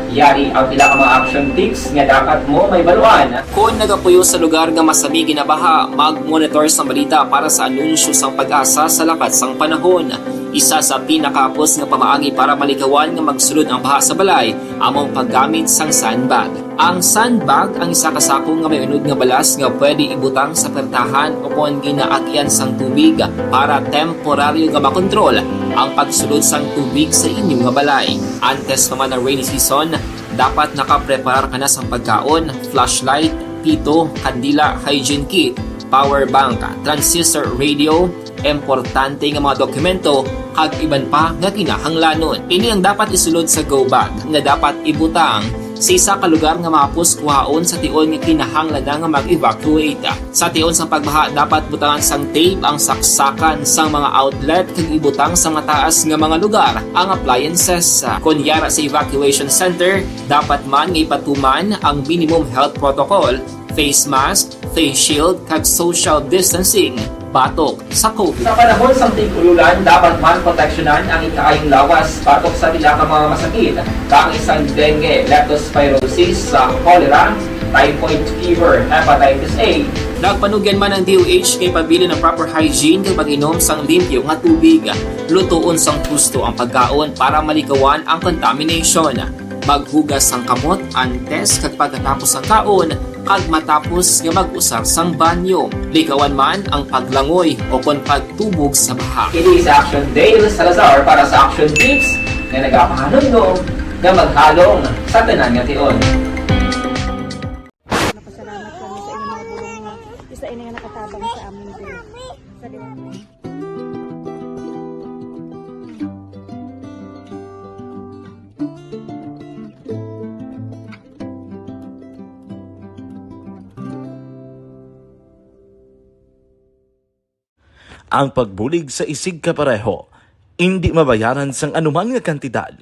Yari ang pila ka mga action tips nga dapat mo may baluan. Kung nagapuyo sa lugar nga masabi ginabaha, mag-monitor sa balita para sa anunsyo sang pag-asa sa lakas sang panahon. Isa sa pinakapos nga pamaagi para malikawan nga magsulod ang baha sa balay, among paggamit sang sandbag. Ang sandbag ang isa kasakong nga may unod nga balas nga pwede ibutang sa pertahan o kung ginaagyan sang tubig para temporaryo nga makontrol ang pagsulod sang tubig sa inyong nga balay. Antes naman ng rainy season, dapat nakapreparar ka na sa pagkaon, flashlight, pito, kandila, hygiene kit, power bank, transistor radio, importante nga mga dokumento kag iban pa nga kinahanglanon. Ini ang dapat isulod sa go bag nga dapat ibutang sa isa ka lugar nga mapus kuhaon sa tion nga kinahanglan nga mag-evacuate. Sa tion sa pagbaha dapat butangan sang tape ang saksakan sang mga outlet kag ibutang sa mataas nga mga lugar ang appliances. Kunyara sa evacuation center, dapat man nga ipatuman ang minimum health protocol, face mask, face shield kag social distancing. Batok sa COVID. Sa panahon sa tig-ululan, dapat man proteksyonan ang ikaayong lawas batok sa pila ka mga masakit. Kang isang dengue, leptospirosis, cholera, typhoid fever, hepatitis A. Nagpanugyan man ang DOH kay pabili ng proper hygiene kay pag-inom sang limpyo nga tubig. Lutuon sang husto ang pagkaon para malikawan ang contamination. Maghugas sang kamot antes kag pagkatapos ang kaon kag matapos nga mag-usar sang banyo. Likawan man ang paglangoy o kon pagtubog sa baha. Kini sa Action Dale Salazar para sa Action Tips nga nagapahanong nga maghalong sa tanan nga tion. Napasalamat kami sa inyong mga bulong nga isa ini nga nakatabang sa amin din. Sa ang pagbulig sa isig kapareho, hindi mabayaran sang anuman nga kantidad.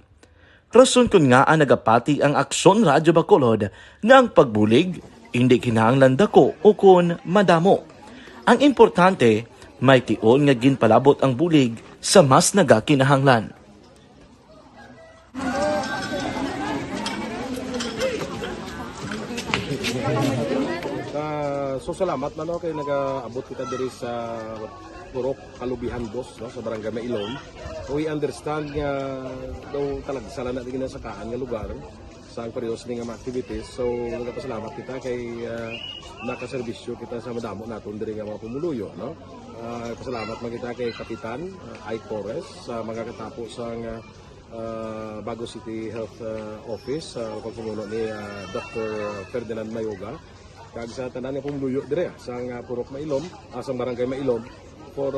Rason kun nga ang nagapati ang Aksyon Radyo Bacolod nga ang pagbulig, hindi kinahanglan dako o kun madamo. Ang importante, may tion nga ginpalabot ang bulig sa mas nagakinahanglan. So salamat na no kay nagaabot kita diri sa Purok Kalubihan 2 no, sa Barangay Mailom. We understand nga daw talaga sala na din sa kaan nga lugar sa parehas ning mga activities. So nagapasalamat kita kay nakaserbisyo kita sa madamo naton diri nga mga pumuluyo no. Pasalamat man kita kay Kapitan I. Torres sa mga katapo sa Bago City Health Office sa pagpumuno ni Dr. Ferdinand Mayoga kag sa tanan nga pumuluyo dire sa Purok Mailom, sa Barangay Mailom for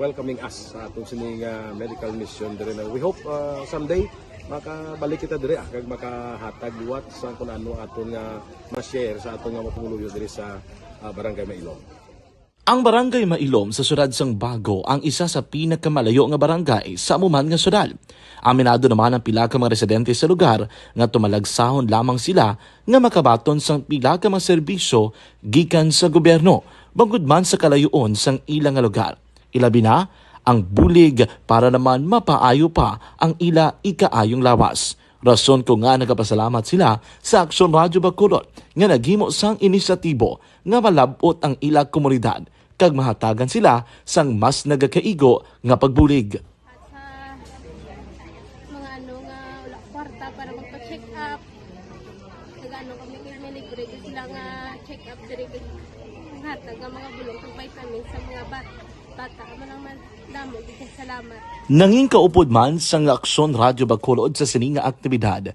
welcoming us sa atong sining medical mission dire. We hope someday makabalik kita dire kag makahatag liwat sa kung ano aton nga ma-share sa aton nga pumuluyo dire sa Barangay Mailom. Ang Barangay Mailom sa syudad sang Bago ang isa sa pinakamalayo nga barangay sa amuman nga syudad. Aminado naman ang pila ka mga residente sa lugar nga tumalagsahon lamang sila nga makabaton sang pila ka mga serbisyo gikan sa gobyerno bangod man sa kalayuon sang ilang nga lugar. Ilabi na ang bulig para naman mapaayo pa ang ila ikaayong lawas. Rason ko nga nagapasalamat sila sa Aksyon Radyo Bacolod nga naghimo sang inisyatibo nga malabot ang ila komunidad kag mahatagan sila sang mas nagakaigo nga pagbulig. Mga ano nga wala kwarta para magpa-check up. Nagano kami libre sila nga check up dire hatag nga mga bulong kag vitamin sa mga bata mo naman damo dito salamat. Nanging kaupod man sang Aksyon Radyo Bacolod sa sining nga aktibidad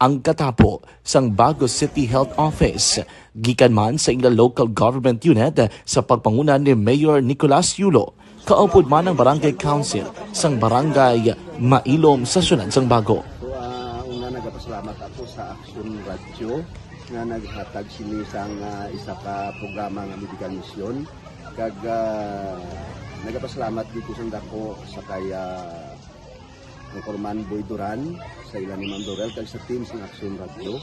ang katapo sang Bago City Health Office gikan man sa ilang local government unit sa pagpanguna ni Mayor Nicolas Yulo. Kaupod man ang Barangay Council sang Barangay Mailom sa syudad sang Bago. So una nagapasalamat ako sa Aksyon Radyo nga naghatag sini sang isa ka programa nga medical mission kag nagapasalamat dito sa dako sa kaya ng Corman Boy Duran sa ilan ni Ma'am Dorel kag sa team sa Aksyon Radio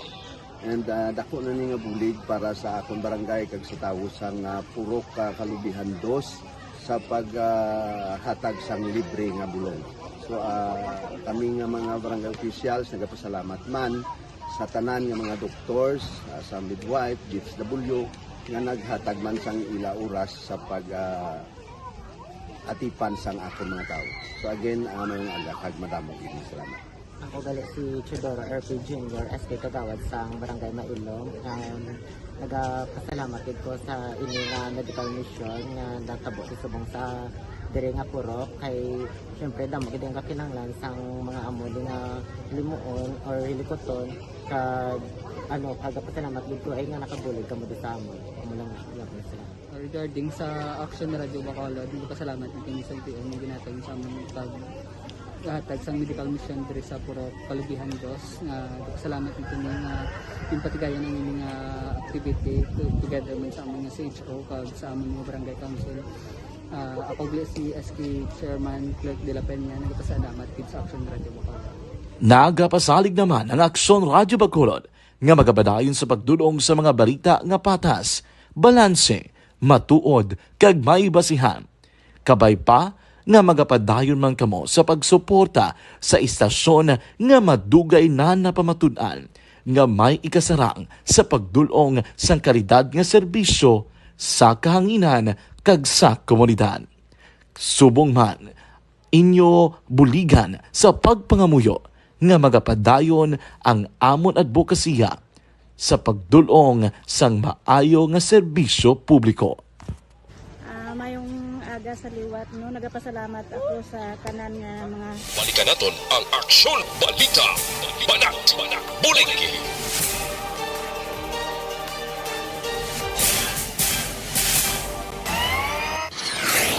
and dako na ni nga bulig para sa akong barangay kag sa tawo sang Purok Kalubihan 2 sa paghatag sang libre nga bulong. So kami nga mga barangay officials nagapasalamat man sa tanan nga mga doctors, sa midwife, DSW nga naghatag man sang ila oras sa pag atipan sang akong mga tao. So again, mayong agakag madamo gini salamat. Ako gali si Chidoro RP Jr. SK Kagawad sang Barangay Mailom. Nagapasalamat ko sa ini nga medical mission nga natabo sa subong sa diri nga Purok kay syempre damo gid ang kakinahanglan sang mga amo nga limuon or hilikoton kag kagapasalamat gid ko ay nga nakabulig kamo sa amo. Amo lang gyapon sila. Regarding sa Aksyon Radio Bacolod, pasalamat din sa LTO ng ginatag sa among paghatag sa medical mission diri sa Purok Kalubihan 2. Pasalamat dito nga yung patigayan ng inyong activity together man sa among CHO kag sa among mga barangay council. Ako si SK Chairman Clerk de la Peña nagpasalamat din sa Aksyon Radio Bacolod. Nagapasalig naman ang Aksyon Radyo Bacolod nga magabadayon sa pagdulong sa mga balita nga patas, balanse, matuod, kag may basihan. Kabay pa nga magapadayon man kamo sa pagsuporta sa istasyon nga madugay na napamatud-an nga may ikasarang sa pagdulong sang kalidad nga serbisyo sa kahanginan kag sa komunidad. Subong man, inyo buligan sa pagpangamuyo nga magapadayon ang amon advokasya sa pagdulong sang maayo nga serbisyo publiko. Mayong aga sa liwat no, nagapasalamat ako sa tanan nga mga Balikan naton ang Aksyon Balita. Banat Bulig.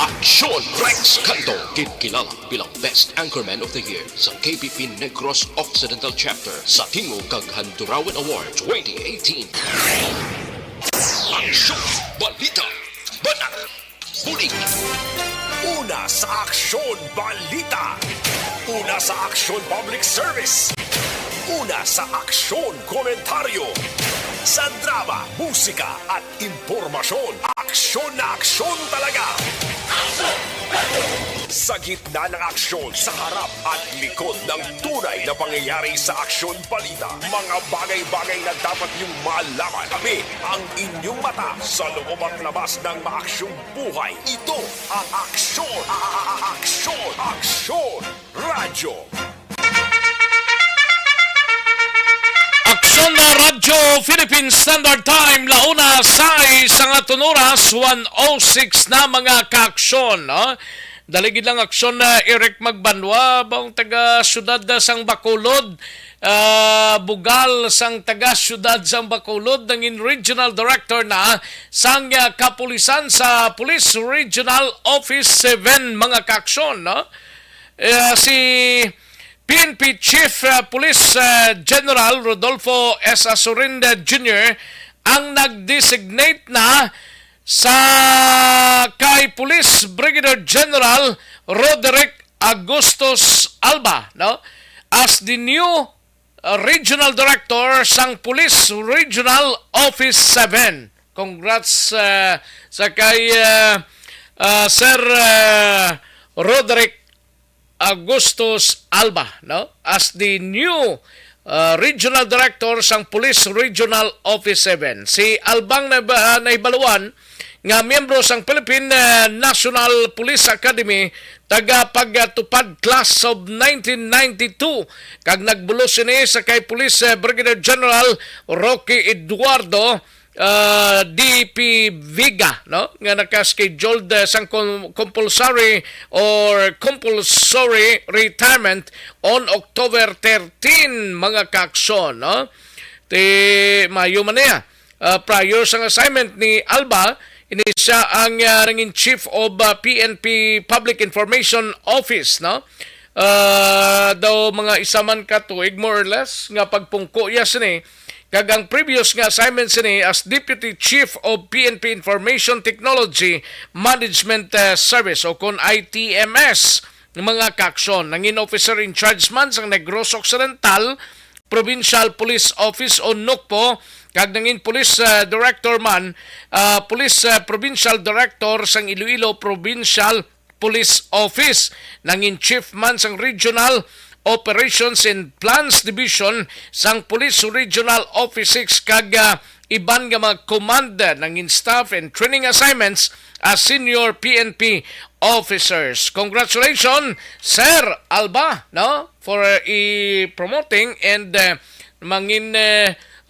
Aksyon Rex Canto, kilala bilang Best Anchorman of the Year sa KPP Negros Occidental Chapter sa Tingog kag Handurawan Award 2018. Aksyon Balita. Banat Bulig. Una sa Aksyon Balita. Una sa Aksyon Public Service. Una sa Aksyon Komentaryo. Sa drama, musika at impormasyon, aksyon na aksyon talaga! Sa gitna ng aksyon, sa harap at likod ng tunay na pangyayari sa aksyon balita, mga bagay-bagay na dapat niyong malaman. Kami ang inyong mata sa loob at labas ng maaksyong buhay. Ito ang Aksyon! Aksyon! Aksyon! Radyo! Aksyon na Radyo Philippine Standard Time, launa sa isang oras, 1:06 na mga kaaksyon. No? Daligid lang aksyon na Eric Magbanwa, bang taga syudad sang Bacolod, Bugal sang taga syudad sang Bacolod, nangin Regional Director na sang kapulisan sa Police Regional Office 7 mga kaaksyon. No? Si PNP Chief Police General Rodolfo S. Azurinda Jr. ang nag-designate na sa kay Police Brigadier General Roderick Agustos Alba, no, as the new Regional Director sang Police Regional Office 7. Congrats sa kay Sir Roderick Agustos Alba, no, as the new Regional Director sang Police Regional Office 7. Si Albang naibaluan nga miyembro sang Philippine National Police Academy taga pagtupad class of 1992 kag nagbulo sini sa kay Police Brigadier General Rocky Eduardo DP Viga, no, nga naka-scheduled sang compulsory retirement on October 13 mga kaaksyon, no. Ti Mayo man niya. Prior sang assignment ni Alba, ini siya ang ringin Chief of PNP Public Information Office, no. Daw mga isaman ka tuig more or less nga pagpungko yes ni kagang previous nga assignment sini as Deputy Chief of PNP Information Technology Management Service o kon ITMS mga kaaksyon. Nangin officer in charge man sang Negros Occidental Provincial Police Office o NUCPO kag nangin Police Director man Police Provincial Director sang Iloilo Provincial Police Office. Nangin Chief man sang Regional Operations and Plans Division sang Police Regional Office 6 kag iban nga mga command ng staff and training assignments as senior PNP officers. Congratulations, Sir Alba, no, for promoting and mangin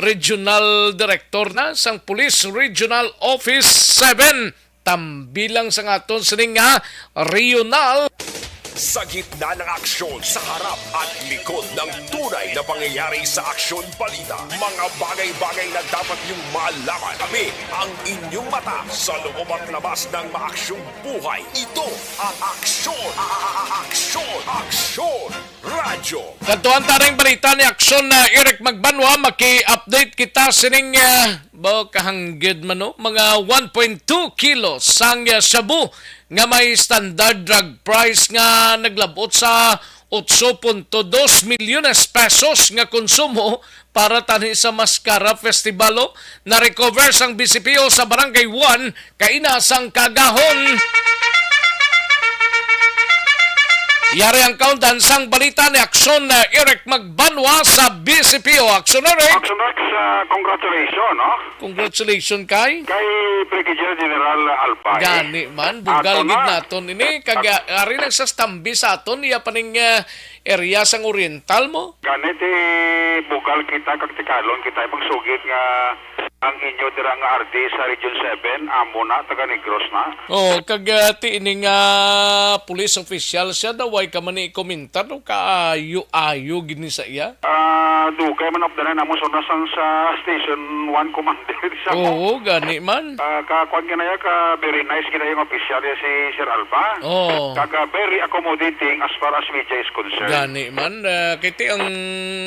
regional director na sang Police Regional Office 7 tambilang sang aton sining nga regional. Sa gitna ng aksyon, sa harap at likod ng tunay na pangyayari sa aksyon balita, mga bagay-bagay na dapat niyong malaman. Kami ang inyong mata sa loob at labas ng maaksyong buhay. Ito ang Aksyon! Aksyon! Aksyon! Radyo! Kantuan taring balita ni Aksyon na Eric Magbanwa, maki-update kita sining kahanggid man, no? Mga 1.2 kilos sang shabu nga may standard drug price nga naglabot sa 8.2 milyones pesos nga konsumo para tani sa Mascara Festivalo na recover sang BCPO sa Barangay 1 kainasang Kagahon. Yari ang countdown sang balita ni Aksyon na Eric Magbanwa sa BCPO. Aksyon na Rick! Aksyon Rex, congratulations, no? Congratulations kay? Kay Brigadier General Alpay. Gani man, bugal gid naton ini. Ari nagsastambi sa aton, iya paning area sang oriental mo. Gani ti bugal kita kag tikalon kita pagsugit nga ang inyo dira nga RD sa Region 7, amo na, taga Negros na. Oh, kag ti ini nga police official siya daw ay ka man i-komentar no kaayo-ayo gini sa iya. Dugay man of the na mo sonasan sa Station 1 Commander sa mo. Oo, gani man. Kakuan ginaya ka very nice ginaya yung official ya si Sir Alba. Oh. Kaga very accommodating as far as media is concerned. Gani man, kiti ang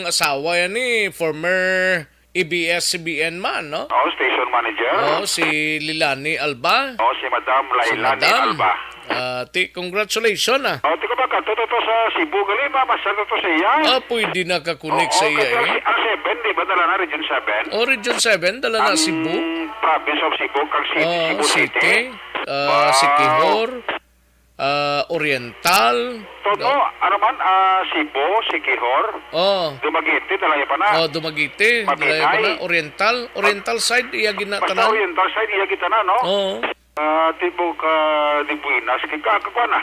asawa yan ni former ABS-CBN man, no? Station manager. Si Lilani Alba. Si Madam Si Lailani Madam. Alba. Congratulations, Ti ko ba kanto to sa Cebu gali mamasal to sa iya. pwede na ka-connect sa iya, Kasi ang 7, di ba dala na Region 7? Region 7, dala na Cebu. Province of Cebu, kag Cebu City. Sikihor, Oriental. Todo, ano man, Cebu, Sikihor, Dumaguete, dalaya pa na. Dumaguete, dalaya pa na. Oriental side, iya Basta ginatanan. Oriental side, iya kita na, no? Tipo ka di Buenas, kikakakwa na.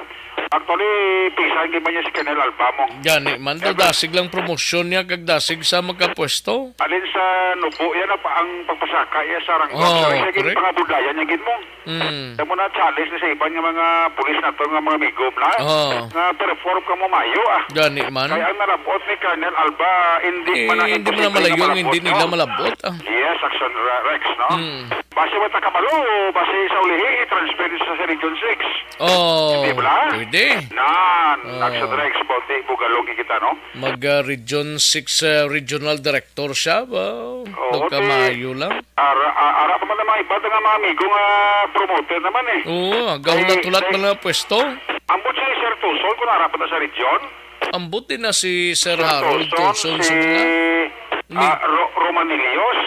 Actually, pisan ba niya si Kenel Albamo? Gani man, dasig lang promosyon niya kag dasig sa magkapuesto. Alin sa Nubo, yan ang pagpasaka iya sa Ranggo. Sige, correct. mga budaya niya gid mo. Mo na challenge na sa iban nga mga pulis na to nga mga migom na. Nga perform ka mo mayo Gani man. Kaya ang nalabot ni Colonel Alba, hindi man Hindi mo na malayo, hindi nila malabot. Yes, Action Rex, no? Base mo takabalo, base sa ulihi, transfer sa Region 6. Hindi ba? Pwede. Action Rex, bote, bugalong kita, no? Region 6 regional director siya ba? Kamayo lang. Ara pa man na mga iba nga mga amigo nga promoter naman eh. Gaulat-ulat man na pwesto. Ambot si Sir Tuson kung harapan na sa region. Ambot din na si Sir Harold Tuson sa mga... Romanilios.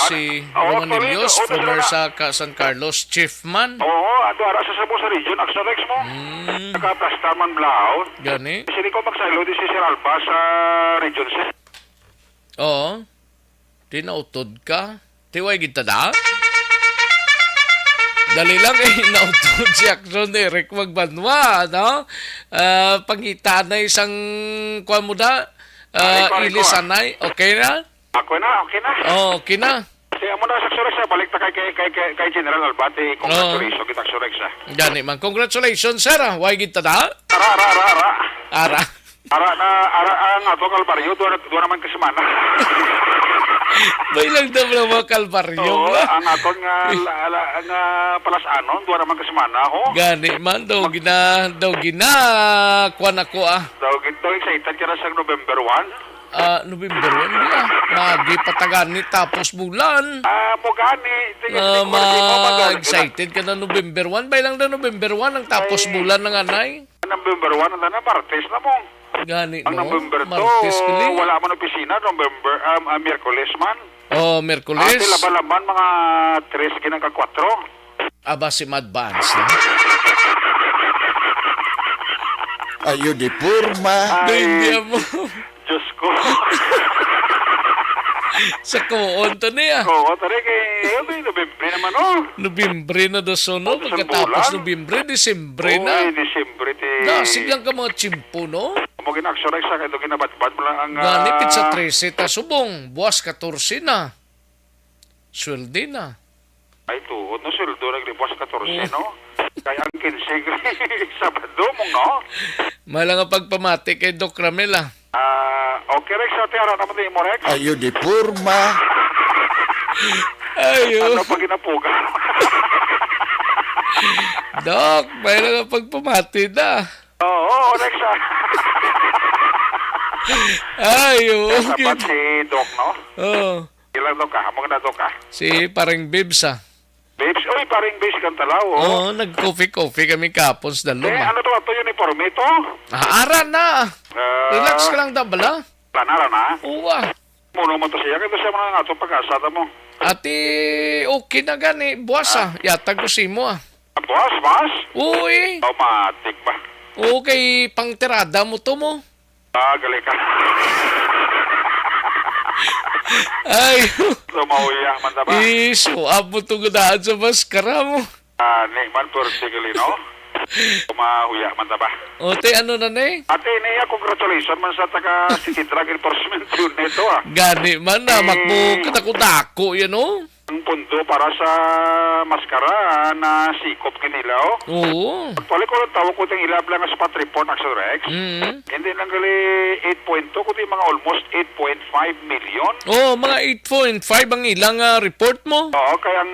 Si Romanilios, former sa San Carlos, chief man. Ato ara sa Cebu sa region, Action Rex mo. Naka-plastar man Blao. Gani. Sini ko magsaylo di si Sir Alba sa region 6. Di nautod ka. Tiway kita da? Dali lang nautod si Action Eric Magbanwa, no? Pangita na isang kuha mo da? Ilisanay, okay na? Okay na. Okay na. Kaya mo na sa Action Rex, balik ta kay General Albate. Congratulations kita Action Rex. Gani man, congratulations sir. Way kita da? Ara ang atong Kalbaryo, doon naman kasimana. May lang daw mga Kalbaryo. Ang atong nga Palasanon, doon naman kasimana. Gani man, daw gina, kuwan ako Daw excited ka na sa November 1? November 1 niya. Magi patagani tapos bulan. Mugani. Excited ka na November 1. Bay lang na November 1 ang tapos bulan ng anay. November 1 na Martes na mo. Gani ang no. November 2, Martes kili. wala man opisina. November, Miyerkules man. Miyerkules. Laban-laban mga 3 kinang ka 4. Aba si Madvance na. Ayo di purma. Hindi mo. Diyos ko. Sa koon to niya. Kay November naman November na doon no. Pagkatapos November, Disembre na. Disembre. Dasig lang ka mga chimpo no. Mo ginaksyon sa kaya ito ginabatbat mo lang ang... Ganipit sa 13 ta subong. Buwas 14 na. Sweldi na. Ay tuod no, sweldo nagbuwas 14 no. Kaya ang 15 Sabado mong no. Malang ang pagpamati kay Doc Ramela. Okay Rex, ate ara naman din mo Rex. Ayo di purma. Ayo. Ano pag inapuga? Doc, malang ang pagpamati na. Oo, Rex Ayo. Sabat si Doc no. Ilang Doc ka? Mga na Doc ka? Si parang Bibs Babes, oy, paring base kang talaw. Nag-coffee kami kapons dalo. Ano to? Ito uniforme ito? Ara na. Relax ka lang dabala. Planara na? Uwa. Muno mo to siya. Kaya siya mo na nga itong pag-asada mo. Ati, okay na gani. Buwas Yatag ko si mo Buwas, mas? Uy. Automatic ba? Okay, pang tirada mo to mo. Gali ka. Ay. Sumauya man ba? Isuab mo itong gadaan sa maskara mo. Ni man particularly, no? Kumahuya man ba? Ote, ano na Ate, niya, congratulations man sa taga City Drug Enforcement Unit to Gani man, namak mo katako-dako yan Ang pundo para sa maskara na sikop kinila Oo. Actually ko lang tawag ko itong ilab lang sa spot report Action Rex. Hindi lang gali 8.2 kundi mga almost 8.5 million. Mga 8.5 ang ilang report mo? Oo, kaya ang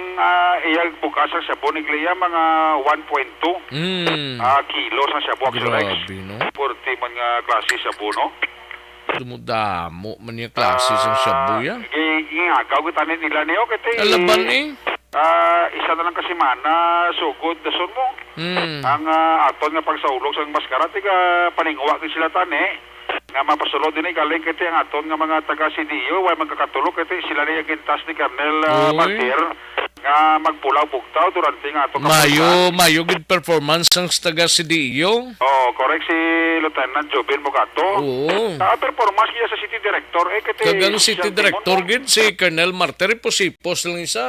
iyag bukas ang sabon nigliya mga 1.2 kilos ang sabon Action Rex. Grabe, no? 40 man nga klase sabon, no? Dumudamo man yung klase sa shabu ya. Ingagaw kita nila niyo kiti. Alaban eh. Isa na lang kasi mana sugod dason mo. Ang aton nga pagsaulog sa maskara tiga paningwa kin sila tani. Nga mapasulod din ay galing kiti ang aton nga mga taga CDO way magkakatulog kiti sila ni gintas ni Colonel Martir nga magpulaw bugtaw durante nga ato Mayo good performance ang taga CDO. Oh, correct si Lieutenant Jobin Mogato. Oo. Performance niya sa City Director kiti Kagang City Director gid si Colonel Martir posipos lang isa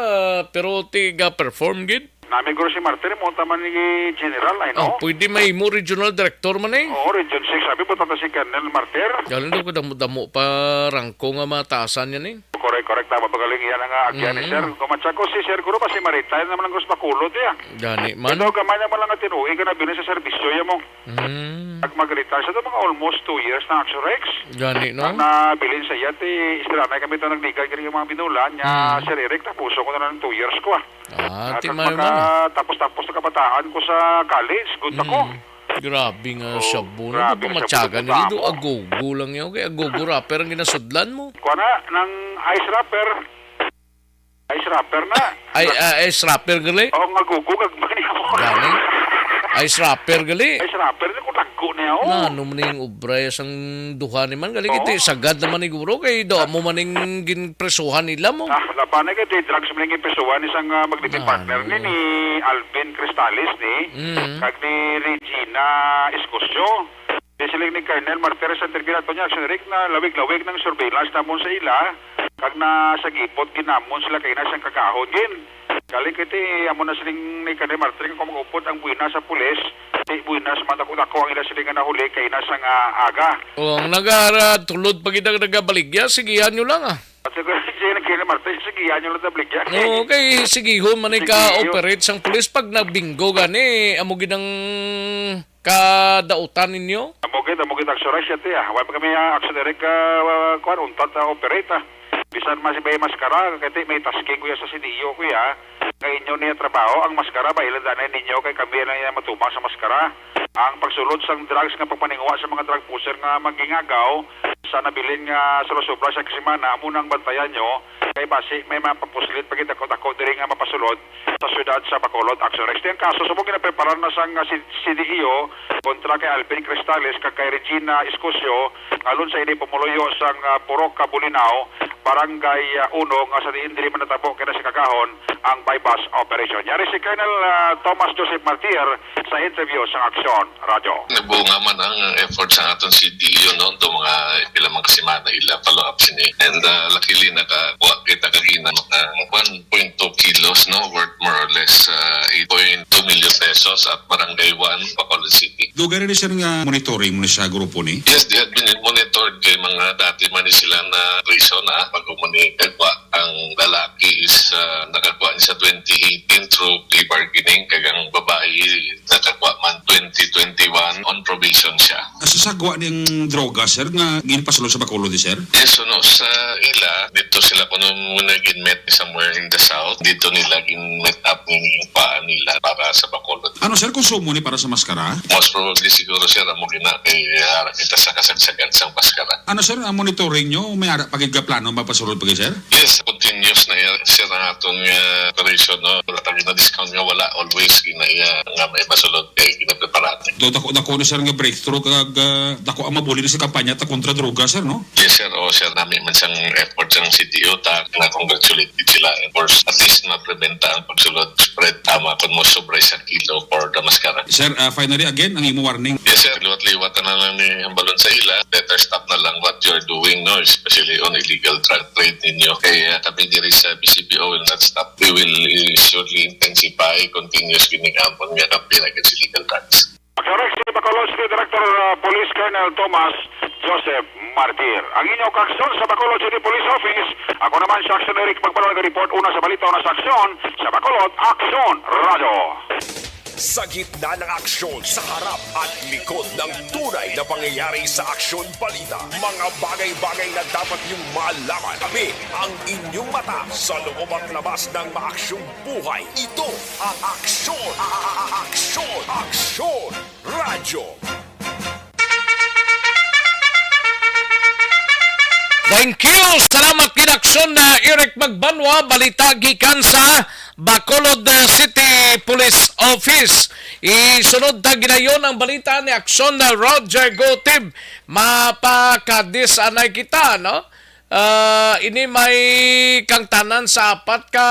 pero tiga perform gid. Nami guro si Martir mo taman ni General ay no. Pwede may mo regional director man eh. Oh, Region 6 sabi po tata si Colonel Martir. Galing daw ko damo pa rangko nga mataasan yan eh. Correct tama pagaling yan ang agyan ni Sir. Kumatsa ko si Sir Guro pa si Maritime naman ang gusto makulot ya. Gani man. Ito gamay naman lang at tinuwi ka na bilis sa serbisyo ya mo. Pag mag-retire sa mga almost 2 years na Axorex. Gani no. Ang nabilin sa iya ti istilanay kami ito nagnigan kaya yung mga binulan niya Sir Eric tapuso ko na ng 2 years ko timayo man. Tapos na kabataan ko sa college. Good ako. Grabe nga shabu na. Pumatsaga nila do agogo lang yun. Kaya agogo rapper ang ginasudlan mo. Kuha na ng ice rapper. Ice rapper na. Ice rapper gali? Oo, agogo. Gagmani ako. Gani? Ice rapper gali? Ice rapper na kung tagko niya. Ano man yung ubray sang duha ni man gali kiti sagad naman ni guro kay do mo man yung ginpresuhan nila mo. Laban na kiti drugs mo yung ginpresuhan isang maglibing partner ni Alvin Cristalis ni kag ni Regina Escosio. Di sila ni Colonel Martires sa terminato niya action Rick na lawig-lawig ng surveillance namon sa ila kag na sa gipot ginamon sila kay na siyang kakahon gin. Kali kiti amo na siling ni Colonel Martires kung mag-upod ang buwina sa pulis di buwina sa matako-dako ang ila siling nga nahuli kay na sang aga. O ang tulod pag itang nagabaligya sigihan nyo lang At siguro siya nagkina Martires sigihan nyo lang tabligya. Okay, sigihon man ka-operate sang pulis pag nagbingo gani amo ginang kadautan ninyo? Amugid aksyoray siya tiya. Huwag kami aksyon direct kuhan untat operate Bisan masibay maskara kaya may tasking ko ya sa CDO ko ya. Kaya inyo niya trabaho ang maskara ba ilandanan ninyo kay kami lang yan matubang sa maskara. Ang pagsulod sang drugs nga pagpaningwa sa mga drug pusher nga magingagaw sa nabilin nga sobra sa kasimana amo nang bantayan nyo kay basi may mapapuslit pag ako diri nga mapasulod sa syudad sa Bacolod Action Rex. Ang kaso sa mga ginapreparar na sang CDEO kontra kay Alvin Cristales kag kay Regina Escosio alon sa ini pumuluyo sang Purok Cabulinaw Barangay 1 nga sa diin diri man natabo kay na si kagahon ang bypass operation. Yari si Colonel Thomas Joseph Martir sa interview sa Aksyon Radio. Nabunga man ang effort sa aton CDEO no do mga ilang mga kasimana ila follow up sini and luckily nakakuha kita kagina mga 1.2 kilos no worth more or less 8.2 million pesos at Barangay 1 Bacolod City. Lugar ni sir nga monitoring mo sa grupo ni? Yes, they have been monitored kay mga dati man sila na prison pag-communicate ang lalaki is nakakuha niya sa 2018 through plea bargaining kagang babae nakakuha man 2021 on probation siya. Sa sagwa niyang droga sir nga ginpasulod sa Bacolod sir? Yes, no, sa ila dito sila kuno muna ginmet somewhere in the south dito nila ginmet up ng paan nila para sa Bacolod. Ano sir konsumo ni para sa maskara? Most probably siguro sir amo gina kay kita sa kasagsagan sa maskara. Ano sir ang monitoring nyo may ara pagid ka plano mapasulod pag sir? Yes, continuous na sir ang atong operation no. Tagi na discount nga wala always ginaya nga may masulod kay ginapreparate. Do dako ni sir nga breakthrough kag dako ang mabuli sa kampanya ta kontra droga sir no? Yes sir, sir namin man sang effort sang CTO ta na congratulate sila and of course at least na-preventa ang pagsulod spread tama kung mo sobra sa kilo for the mascara. Sir, finally again ang imo warning. Yes sir, liwat-liwat na lang ni hambalon sa ila. Better stop na lang what you're doing no, especially on illegal drug trade ninyo. Kaya kami diri sa BCPO will not stop. We will surely intensify continuous ginikampon nga kampiyan against illegal drugs. Correct, si Bacolod City Director Police Colonel Thomas Joseph Martir. Ang inyong kaksyon sa Bacolod City Police Office. Ako naman si Action Eric magpanood ng report una sa balita, una sa aksyon sa Bacolod Action Radio. Sa gitna ng aksyon, sa harap at likod ng tunay na pangyayari sa Aksyon Balita, mga bagay-bagay na dapat niyong malaman. Kami ang inyong mata sa loob at labas ng maaksyong buhay. Ito ang Aksyon! Aksyon! Aksyon! Radyo! Thank you. Salamat kinaksyon na Eric Magbanwa, balita gikan sa Bacolod City Police Office. Isunod na ginayon ang balita ni aksyon na Roger Gotib. Mapakadis anay kita, no? Ini may kang tanan sa apat ka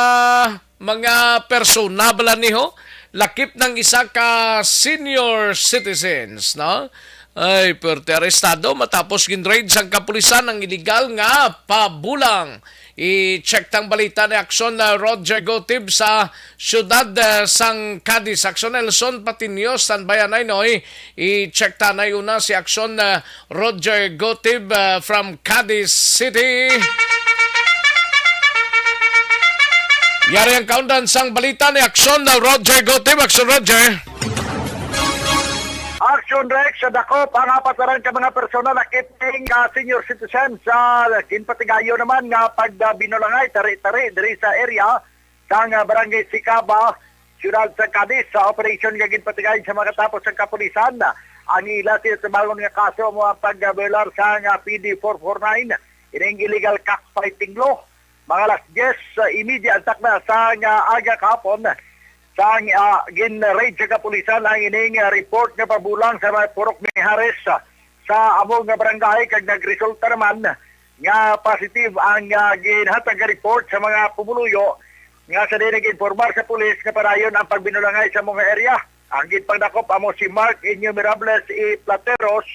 mga persona bala niho. Lakip ng isa ka senior citizens, no? Ay, perte arestado matapos ginraid sang kapulisan ng illegal nga pabulang. I-check tang balita ni aksyon na Roger Gotib sa syudad sang Cadiz. Aksyon Nelson Patinio, standby anay noy. I-check tanay una si aksyon na Roger Gotib from Cadiz City. Yari ang countdown sang balita ni aksyon na Roger Gotib. Aksyon Roger. Action Rex sa Dakop, ang apataran ka mga personal na kiting senior citizen sa Kinpatigayo naman nga pag binulangay tari-tari diri sa area sa barangay Sicaba, siyudad sa Cadiz sa operation nga ginpatigayon sa mga tapos ng kapulisan. Ang ila sinasabalon nga kaso mo ang pagbelar sa PD 449 ining illegal cockfighting law. Mga alas 10 imedya ang takna sa aga kahapon sa gin-raid sa kapulisan ang ining report nga pabulang sa mga Purok Mijares sa among barangay kag nagresulta naman nga positive ang ginhatag nga report sa mga pumuluyo nga sa din nag-informar sa pulis nga parayon ang pagbinulangay sa mga area. Ang ginpagdakop amo si Mark Innumerables E. Plateros,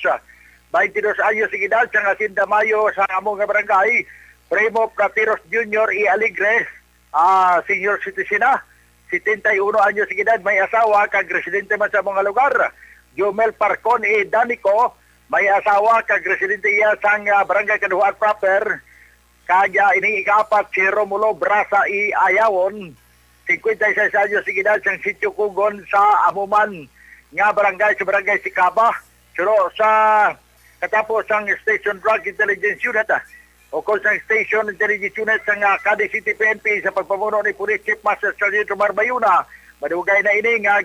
22 anyos ng edad sa Hacienda Mayo sa among barangay. Primo Plateros Jr. E. Alegre, senior citizen na. 71 anyos ng edad, may asawa, kag residente man sa mga lugar. Jomel Parcon E. Danico, may asawa, kag residente iya sa barangay Kaduhan proper. Kaya ining ikaapat si Romulo Brasa E. Ayawon, 56 anyos ng edad sa Sitio Kugon sa Amuman nga barangay sa barangay Sicaba. Pero sa katapos ang Station Drug Intelligence Unit, o kung sa Station Intelligence Unit sa Cadiz City PNP sa pagpamuno ni Police Chief Master Sergeant Omar Bayuna, madugay na ini nga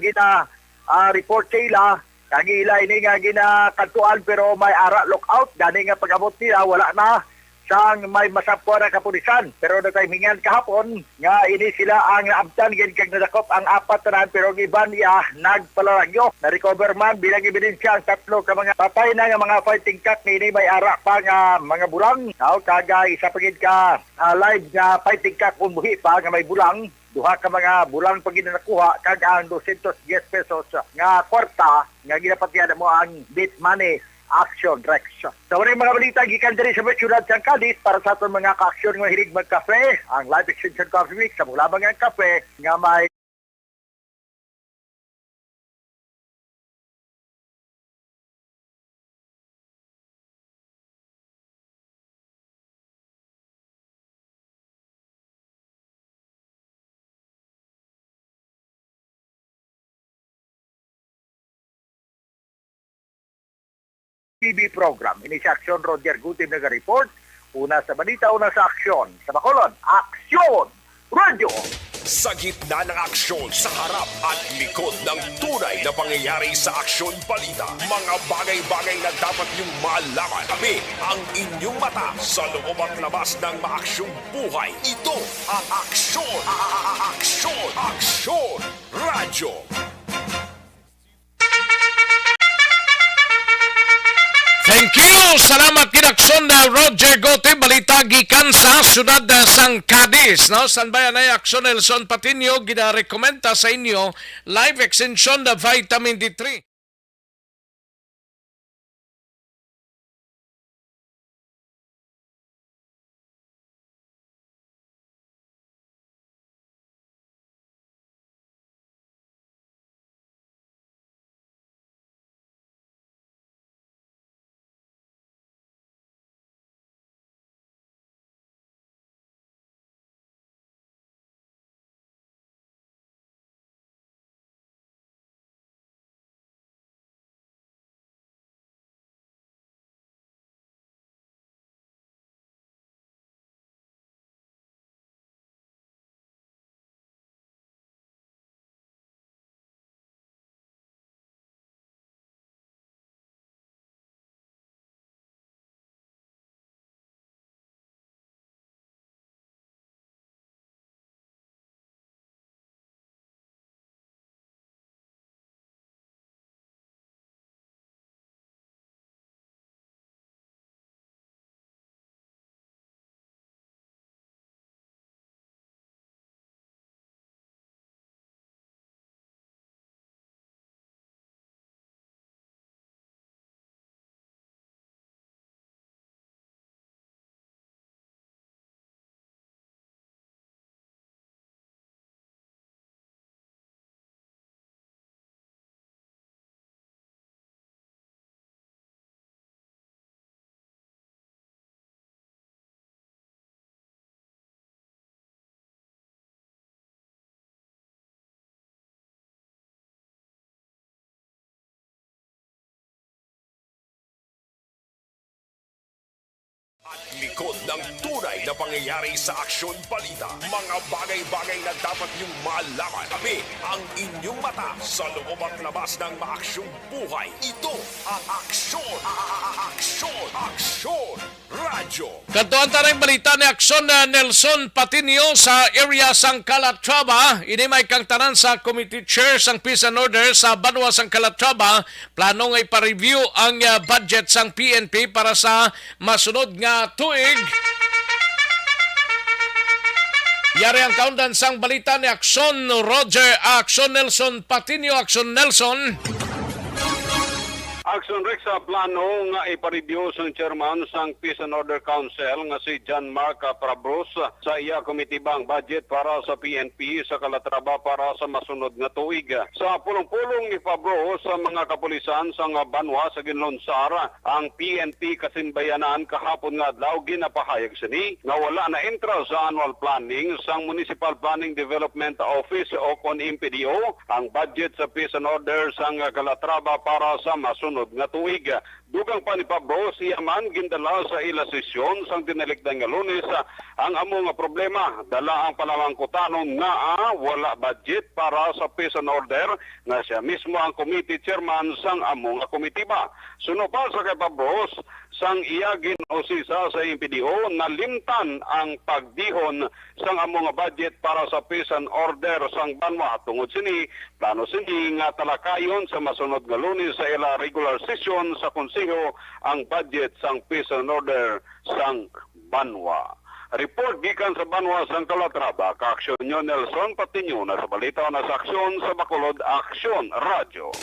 report sa ila, kag ila ini nga ginakantuan pero may ara lookout, gani nga pag-abot nila wala na sang may masapwa na kapulisan. Pero na tayo hingan kahapon nga ini sila ang abtan gin kag nadakop ang apat tanan pero giban niya nagpalaragyo. Na-recover man bilang ebidensya ang tatlo ka mga patay na nga mga fighting cock ni may ara pa nga mga bulang. Kaga isa pagid ka live nga fighting cock kung buhi pa nga may bulang. Duha ka mga bulang pag nakuha kag ang 210 pesos nga kwarta nga ginapatiyan mo ang bit money. Action Rex. So rin mga balita gikan diri sa siyudad sa Cadiz para sa aton mga ka-aksyon nga hilig magkape, ang Life Extension Coffee Mix sa mulabang ang kape nga may TV program. Ini si Aksyon Roger Gutib nag-report. Una sa balita, una sa aksyon. Sa Bacolod, Aksyon Radio! Sa gitna ng aksyon, sa harap at likod ng tunay na pangyayari sa aksyon balita, mga bagay-bagay na dapat niyong malaman. Kami ang inyong mata sa loob at labas ng maaksyong buhay. Ito ang Aksyon! Aksyon! Aksyon! Radyo! Thank you! Salamat kinaksyon na Roger Gotib, balita gikan sa siyudad sang Cadiz. No? Standby na aksyon Nelson Patinio, gina-rekomenda sa inyo, live extension na vitamin D3. at likod ng tunay na pangyayari sa aksyon balita. Mga bagay-bagay na dapat niyong malaman. Kami ang inyong mata sa loob at labas ng maaksyong buhay. Ito ang Aksyon! Aksyon! Radyo! Kantuan tarang balita ni Aksyon na Nelson Patinio sa area sang Calatrava. Ini may kang tanan sa committee chair sang Peace and Order sa Banwa sang Calatrava. Plano nga ipa-review ang budget sang PNP para sa masunod nga tuig. Yari ang kaundan sang balita ni Aksyon Aksyon Nelson Patinio. Aksyon Nelson. Action Rex sa plano nga ipareview sa chairman sang Peace and Order Council nga si John Mark Prabros sa iya komitibang budget para sa PNP sa Calatrava para sa masunod nga tuig. Sa pulong-pulong ni Prabros sa mga kapulisan sang Banwa sa Ginlonsar, ang PNP kasinbayanan kahapon nga adlaw ginapahayag sini nga wala na entra sa annual planning sang Municipal Planning Development Office o kon MPDO ang budget sa Peace and Order sang Calatrava para sa masunod nga tuig. Dugang pa ni Pablo, siya man gindala sa ila sesyon sang tinalikdan nga Lunes ang amo nga problema. Dala ang panamangkutanon nga wala budget para sa Peace and Order nga siya mismo ang committee chairman sang amo nga komitiba. Suno pa sa kay Pablo, sang iya ginosisa sa MPDO nalimtan ang pagdihon sang amo nga budget para sa Peace and Order sang Banwa. Tungod sini, plano sini nga talakayon sa masunod nga Lunes sa ila regular session sa konseho ang budget sang Peace and Order sang Banwa. Report gikan sa Banwa sang Calatrava, ka-aksyon nyo Nelson Patinio na sa balita na sa aksyon sa Bacolod, Aksyon Radyo.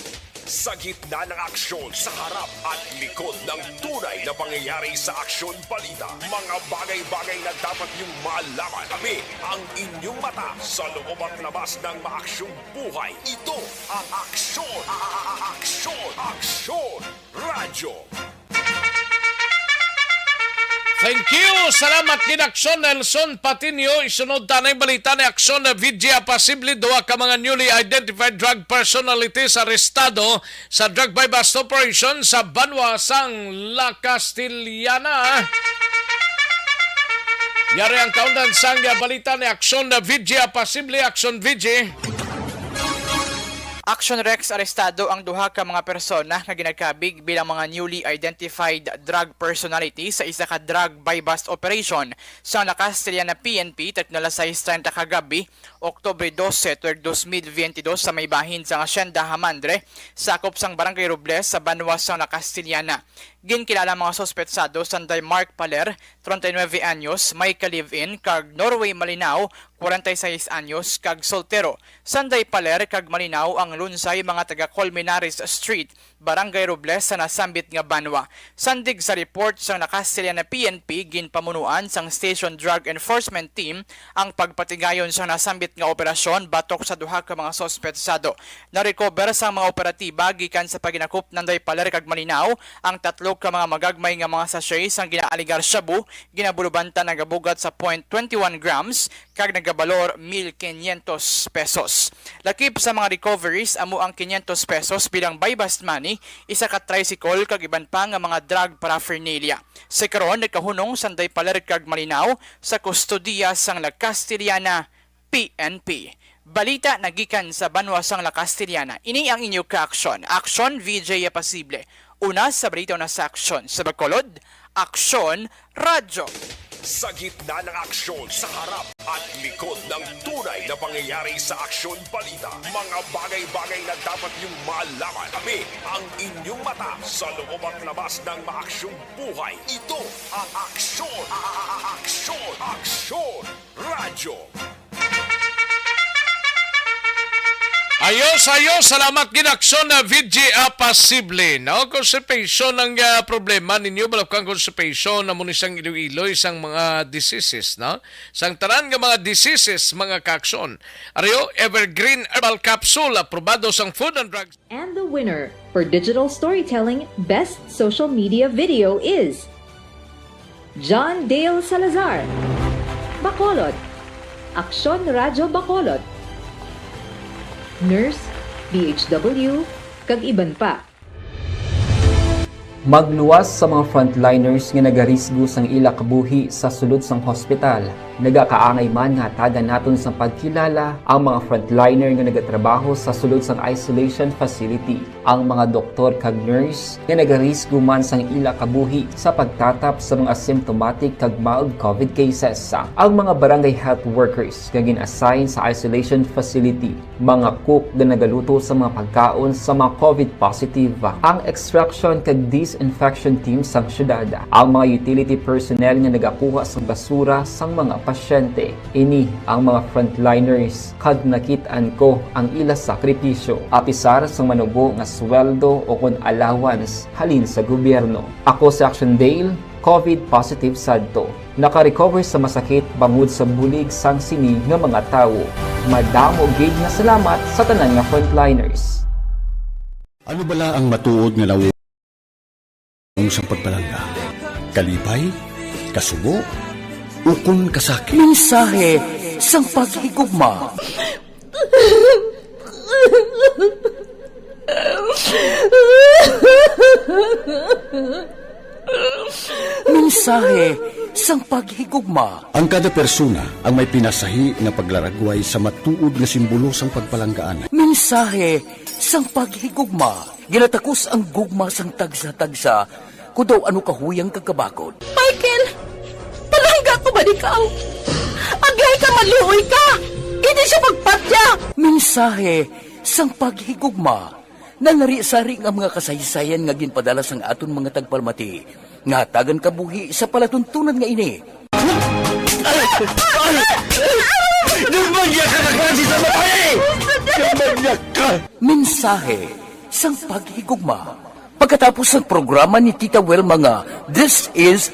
Sa gitna ng aksyon, sa harap at likod ng tunay na pangyayari sa aksyon balita. Mga bagay-bagay na dapat niyong malaman. Kami ang inyong mata sa loob at labas ng maaksyong buhay. Ito ang Aksyon! Aksyon! Radyo! Thank you! Salamat din Aksyon Nelson Patinio. Isunod tanay balita ni Aksyon na Vidya Pasible duwa ka mga newly identified drug personalities arestado sa drug by bust operation sa Banwa sang La Castellana. Yari ang kaundan sang balita ni Aksyon na Vidya Pasible. Aksyon Vidya. Action Rex, arestado ang duha ka mga persona nga ginagkabig bilang mga newly identified drug personality sa isa ka drug by bust operation sa La Castellana PNP 3:30 kagabi, Oktubre 12, 2022 sa may bahin sa Hacienda Hamandre, sakop sang Barangay Robles sa Banwa sa La Castellana. Ginkilala mga sospetsado sanday Mark Paler, 39 anyos, may ka-live-in, kag Norway Malinaw, 46 anyos, kag soltero. Sanday Paler kag Malinaw ang lunsay mga taga Colmenares Street, Barangay Robles sa nasambit nga Banwa. Sandig sa report sa La Castellana PNP, ginpamunuan sang Station Drug Enforcement Team ang pagpatigayon sa nasambit nga operasyon batok sa duha ka mga sospetsado. Na-recover sa mga operatiba gikan sa paginakop nanday Paler kag Malinaw ang tatlo ka mga magagmay nga mga sachet sang ginaaligar shabu, ginabulubanta nagabugat sa 0.21 grams kag nagabalor 1,500 pesos. Lakip sa mga recoveries amo ang 500 pesos bilang buy bust money, isa ka tricycle kag iban pa nga mga drug paraphernalia. Sa karon nagkahunong sanday Paler kag Malinaw sa kustodiya sang La Castellana PNP. Balita nagikan sa Banwa sang La Castellana. Ini ang inyo ka-aksyon. Aksyon VJ Pasible. Una sa balita na sa aksyon. Sa Bacolod, Aksyon Radyo. Sa gitna ng aksyon, sa harap at likod ng tunay na pangyayari sa aksyon balita. Mga bagay-bagay na dapat niyong malaman. Kami ang inyong mata sa loob at labas ng maaksyong buhay. Ito ang Aksyon! Aksyon! Radyo! Ayos, salamat ginaksyon na VGA Pasible. No? Constipation ang problema ninyo, balap kang constipation na muna isang Iloilo, isang mga diseases, no? Sang tanan nga mga diseases, mga kaksyon. Ariyo, Evergreen Herbal Capsule, aprobado sang Food and Drugs. And the winner for Digital Storytelling Best Social Media Video is John Dale Salazar, Bacolod, Aksyon Radyo Bacolod, Nurse, BHW, kag iban pa. Magluwas sa mga frontliners nga nagarisgo sang ila kabuhi sa sulod sang hospital. Nagakaangay man nga tagan naton sa pagkilala ang mga frontliner nga nagatrabaho sa sulod sang isolation facility. Ang mga doktor kag nurse nga nagarisgo man sang ila kabuhi sa pagtatap sa mga asymptomatic kag mild COVID cases. Ang mga barangay health workers nga gin-assign sa isolation facility, mga cook nga nagaluto sa mga pagkaon sa mga COVID positive, ang extraction kag disinfection team sang syudad, ang mga utility personnel nga nagakuha sa basura sang mga pasyente. Ini ang mga frontliners kag nakit-an ko ang ila sakripisyo apisar sang manubo nga sweldo o kun allowance halin sa gobyerno. Ako si Action Dale, COVID positive sadto. Naka-recover sa masakit bangod sa bulig sang sini nga mga tawo. Madamo gid nga salamat sa tanan nga frontliners. Ano bala ang matuod nga lawom sa pagpalangga? Kalipay? Kasubo? Ukon kasakit? Mensahe sang paghigugma. Mensahe sang paghigugma. Ang kada persona ang may pinasahi nga paglaragway sa matuod nga simbolo sang pagpalanggaan. Mensahe sang paghigugma. Ginatakos ang gugma sang tagsa-tagsa kung daw ano kahuyang kagkabakod. Michael! Palangga ko ba ikaw? Agay ka, maluoy ka! Hindi siya magpatya! Mensahe sang paghigugma. Nalari-sari ang mga kasaysayan nga ginpadala sang aton mga tagpalmati. Nga tagan kabuhi sa palatuntunan nga ini. Lumagya ka na klase sa matay! Lumagya ka! Mensahe sang paghigugma. Pagkatapos ng programa ni Tita Welma nga, This is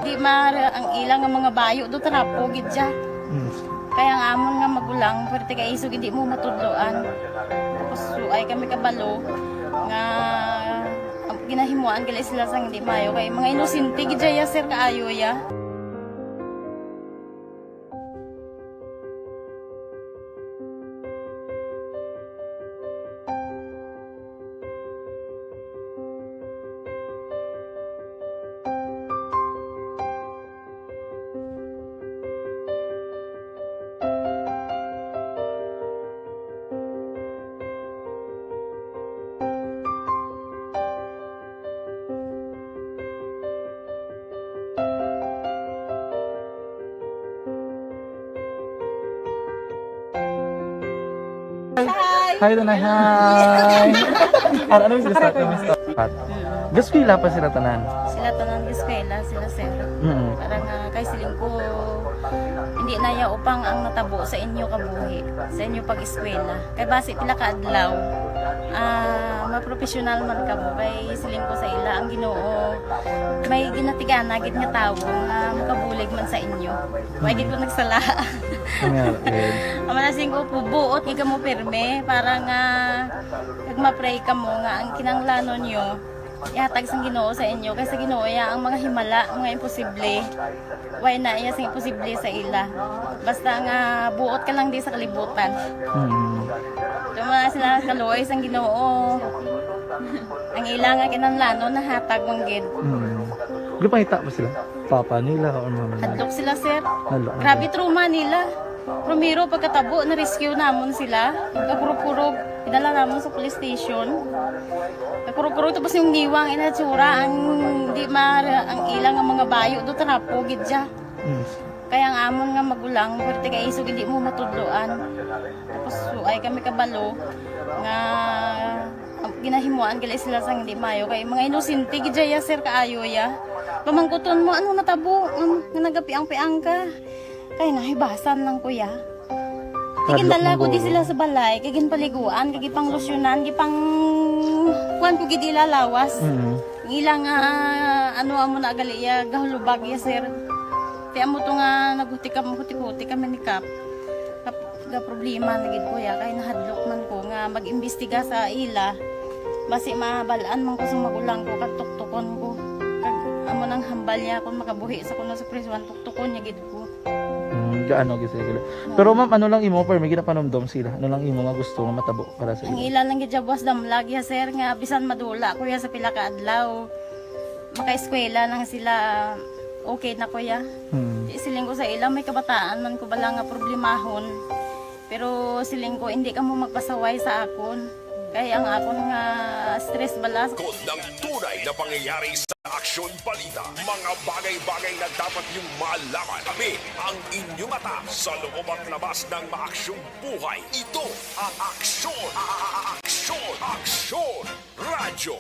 Di mara ang ilang nga mga bayo do tarapo gid siya. Kaya nga amon nga magulang pwerte kay isog hindi mo matudloan. Tapos suay kami kabalo nga ginahimuan gali sila sang hindi mayo kay mga inosente gid ya sir kaayo ya. Hi, Tanay. Hi. Ano yung gusto natin, Mr. Pat? Gusto ko pa sila tanan. Sila tanan eskwela, sila sir. Parang kay siling ko hindi na ya upang ang natabo sa inyo kabuhi, sa inyo pag-eskwela. Kay base pila ka adlaw. Maprofessional man ka mo kay siling ko sa ila ang Ginoo. May ginatigan gid nga tawo nga makabulig man sa inyo. Way gid ko nagsala. Amanasing ko pubuot gid mo pirme para nga kag ma-pray ka mo nga ang kinanglanon nyo ihatag sang Ginoo sa inyo kaysa Ginoo ya ang mga himala, mga imposible. Way na iya sang imposible sa ila. Basta nga buot ka lang di sa kalibutan. Tuma sila kaluoy sang Ginoo. Ang ila nga kinanglanon nahatag manggid. Lupangita pa sila? Papa nila o mama nila? Hadlok sila sir. Hadlok. Grabe trauma nila. Primero pagkatabo na rescue namon sila. Kakurog-kurog idala namon sa police station. Kakurog-kurog tapos yung niwang inatsura ang di ang ilang nga mga bayo do tarapo gid siya. Kaya ang amon nga magulang pwerte kay isog hindi mo matudloan. Tapos suay kami kabalo nga ginahimuan gali sila sang hindi mayo kay mga inosente gid ya sir kaayo ya. Pamangkuton mo ano natabo nga nagapiang-piang ka. Kay nahibasan lang kuya. Kagindala ko di sila sa balay, kagin paliguan, kagin pang losyunan, kagin pang kuan ko gidi lalawas. Ilang ano amo na gali ya gahulubag ya sir. Ti amo to nga naghuti kami ni Kap. Ga problema na gid ko ya kay nahadlok man ko nga mag-imbestiga sa ila. Basi mabalaan man ko sa magulang ko kag tuktukon ko. Kag amo nang hambal niya kung makabuhi sa kuno sa prison tuktukon niya gid ko. Gaano gid sila. Pero ma'am, ano lang imo per may ginapanomdom sila? Ano lang imo nga gusto nga matabo para sa Ang ila? ila lang gid jabwas damlag ya sir nga bisan madula kuya sa pila ka adlaw. Maka-eskwela lang sila okay na kuya. Siling ko sa ila may kabataan man ko bala nga problemahon. Pero siling ko hindi ka mo magpasaway sa akon. Kaya ang akon nga stress bala. Kung ng tunay na pangyayari sa Aksyon Balita, mga bagay-bagay na dapat niyong malaman. Kami ang inyong mata sa loob at labas ng maaksyong buhay. Ito ang Aksyon! Aksyon! Aksyon! Radyo!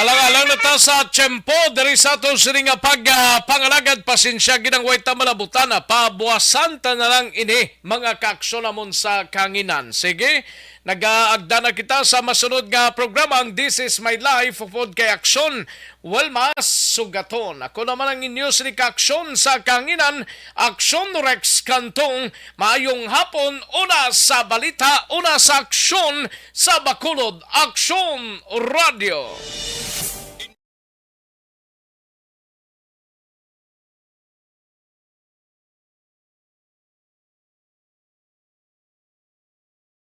Alang-alang na ta sa tiyempo, dari sa itong sining pangalagad, pasensya ginang way ta malabutan na, pabuwasan ta na lang ini, mga kaaksyon namon sa kanginan. Sige, nag-aagda na kita sa masunod nga programa, ang This Is My Life, upod kay Aksyon, Walmas Sugaton. Ako naman ang inyo sining kaaksyon sa kanginan, Aksyon Rex Kantong, maayong hapon, una sa balita, una sa aksyon, sa Bacolod, Aksyon Radio.